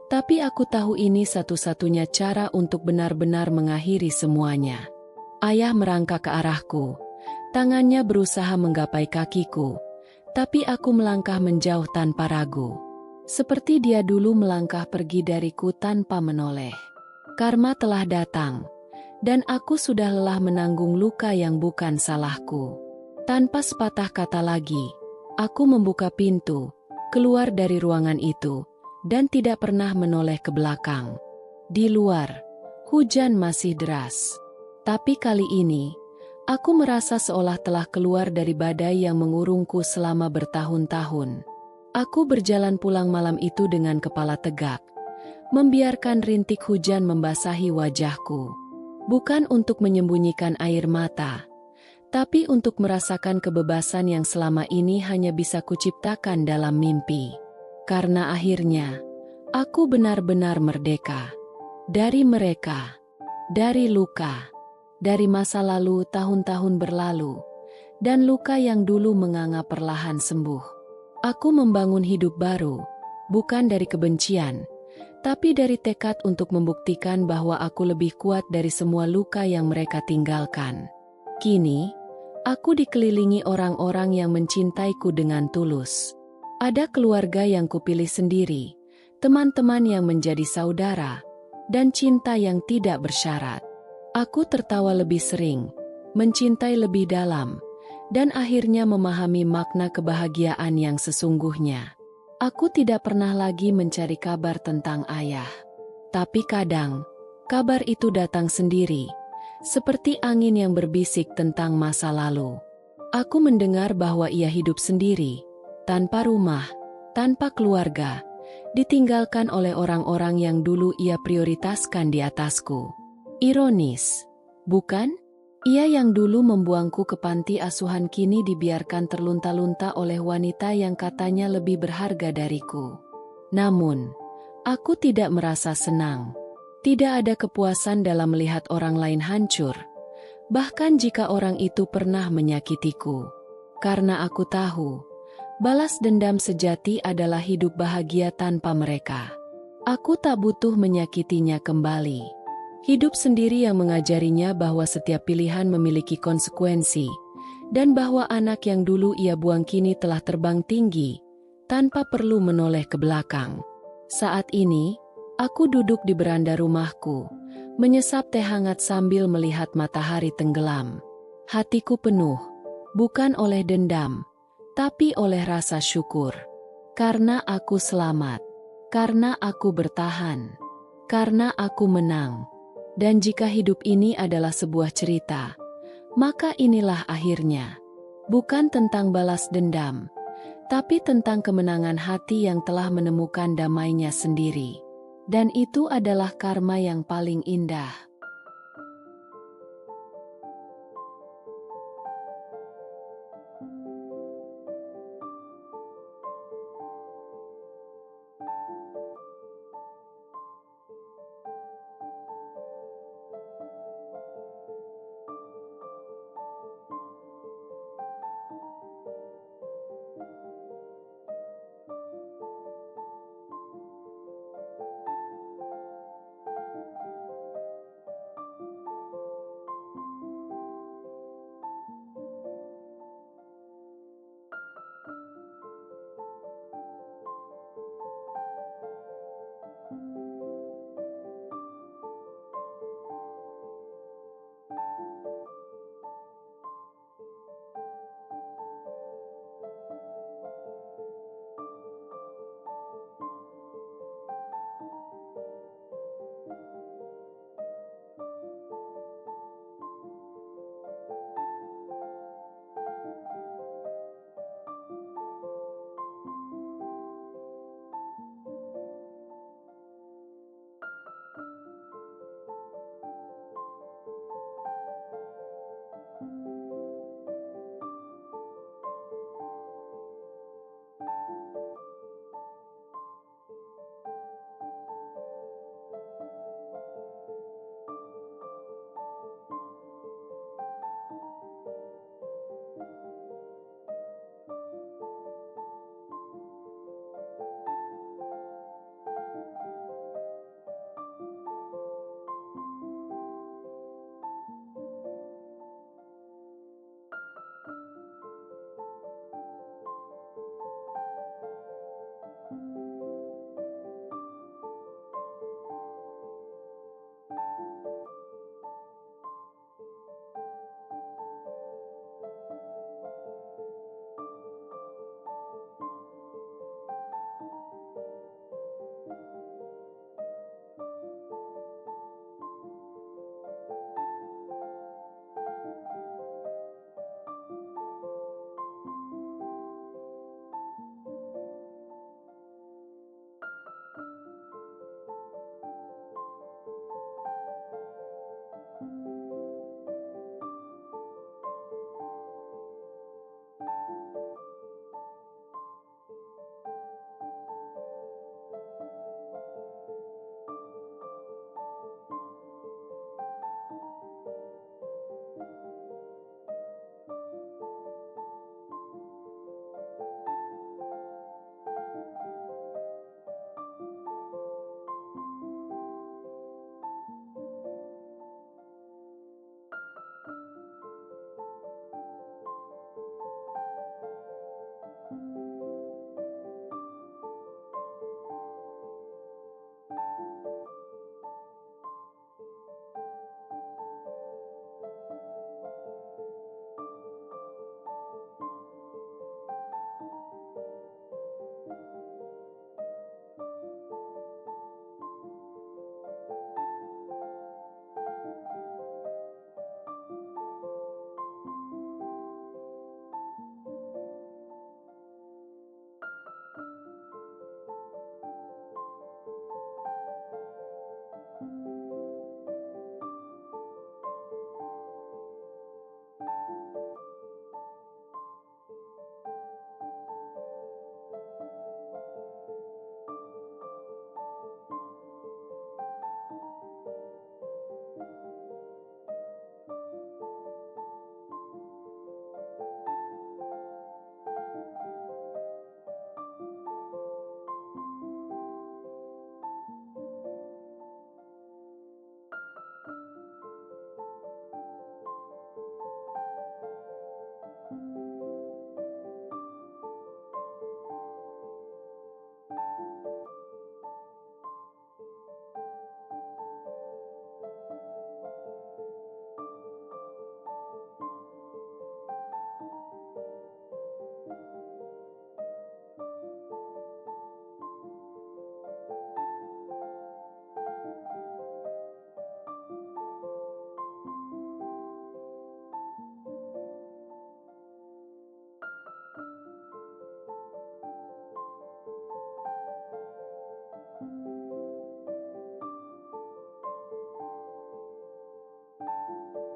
Tapi aku tahu ini satu-satunya cara untuk benar-benar mengakhiri semuanya. Ayah merangkak ke arahku. Tangannya berusaha menggapai kakiku. Tapi aku melangkah menjauh tanpa ragu. Seperti dia dulu melangkah pergi dariku tanpa menoleh. Karma telah datang. Dan aku sudah lelah menanggung luka yang bukan salahku. Tanpa sepatah kata lagi, aku membuka pintu, keluar dari ruangan itu, dan tidak pernah menoleh ke belakang. Di luar, hujan masih deras. Tapi kali ini, aku merasa seolah telah keluar dari badai yang mengurungku selama bertahun-tahun. Aku berjalan pulang malam itu dengan kepala tegak, membiarkan rintik hujan membasahi wajahku. Bukan untuk menyembunyikan air mata, tapi untuk merasakan kebebasan yang selama ini hanya bisa kuciptakan dalam mimpi. Karena akhirnya, aku benar-benar merdeka. Dari mereka, dari luka, dari masa lalu tahun-tahun berlalu, dan luka yang dulu menganga perlahan sembuh. Aku membangun hidup baru, bukan dari kebencian, tapi dari tekad untuk membuktikan bahwa aku lebih kuat dari semua luka yang mereka tinggalkan. Kini, aku dikelilingi orang-orang yang mencintaiku dengan tulus. Ada keluarga yang kupilih sendiri, teman-teman yang menjadi saudara, dan cinta yang tidak bersyarat. Aku tertawa lebih sering, mencintai lebih dalam, dan akhirnya memahami makna kebahagiaan yang sesungguhnya. Aku tidak pernah lagi mencari kabar tentang ayah. Tapi kadang, kabar itu datang sendiri, seperti angin yang berbisik tentang masa lalu. Aku mendengar bahwa ia hidup sendiri, tanpa rumah, tanpa keluarga, ditinggalkan oleh orang-orang yang dulu ia prioritaskan di atasku. Ironis, bukan? Ia yang dulu membuangku ke panti asuhan kini dibiarkan terlunta-lunta oleh wanita yang katanya lebih berharga dariku. Namun, aku tidak merasa senang. Tidak ada kepuasan dalam melihat orang lain hancur, bahkan jika orang itu pernah menyakitiku. Karena aku tahu, balas dendam sejati adalah hidup bahagia tanpa mereka. Aku tak butuh menyakitinya kembali. Hidup sendiri yang mengajarinya bahwa setiap pilihan memiliki konsekuensi, dan bahwa anak yang dulu ia buang kini telah terbang tinggi, tanpa perlu menoleh ke belakang. Saat ini, aku duduk di beranda rumahku, menyesap teh hangat sambil melihat matahari tenggelam. Hatiku penuh, bukan oleh dendam, tapi oleh rasa syukur. Karena aku selamat, karena aku bertahan, karena aku menang. Dan jika hidup ini adalah sebuah cerita, maka inilah akhirnya. Bukan tentang balas dendam, tapi tentang kemenangan hati yang telah menemukan damainya sendiri. Dan itu adalah karma yang paling indah.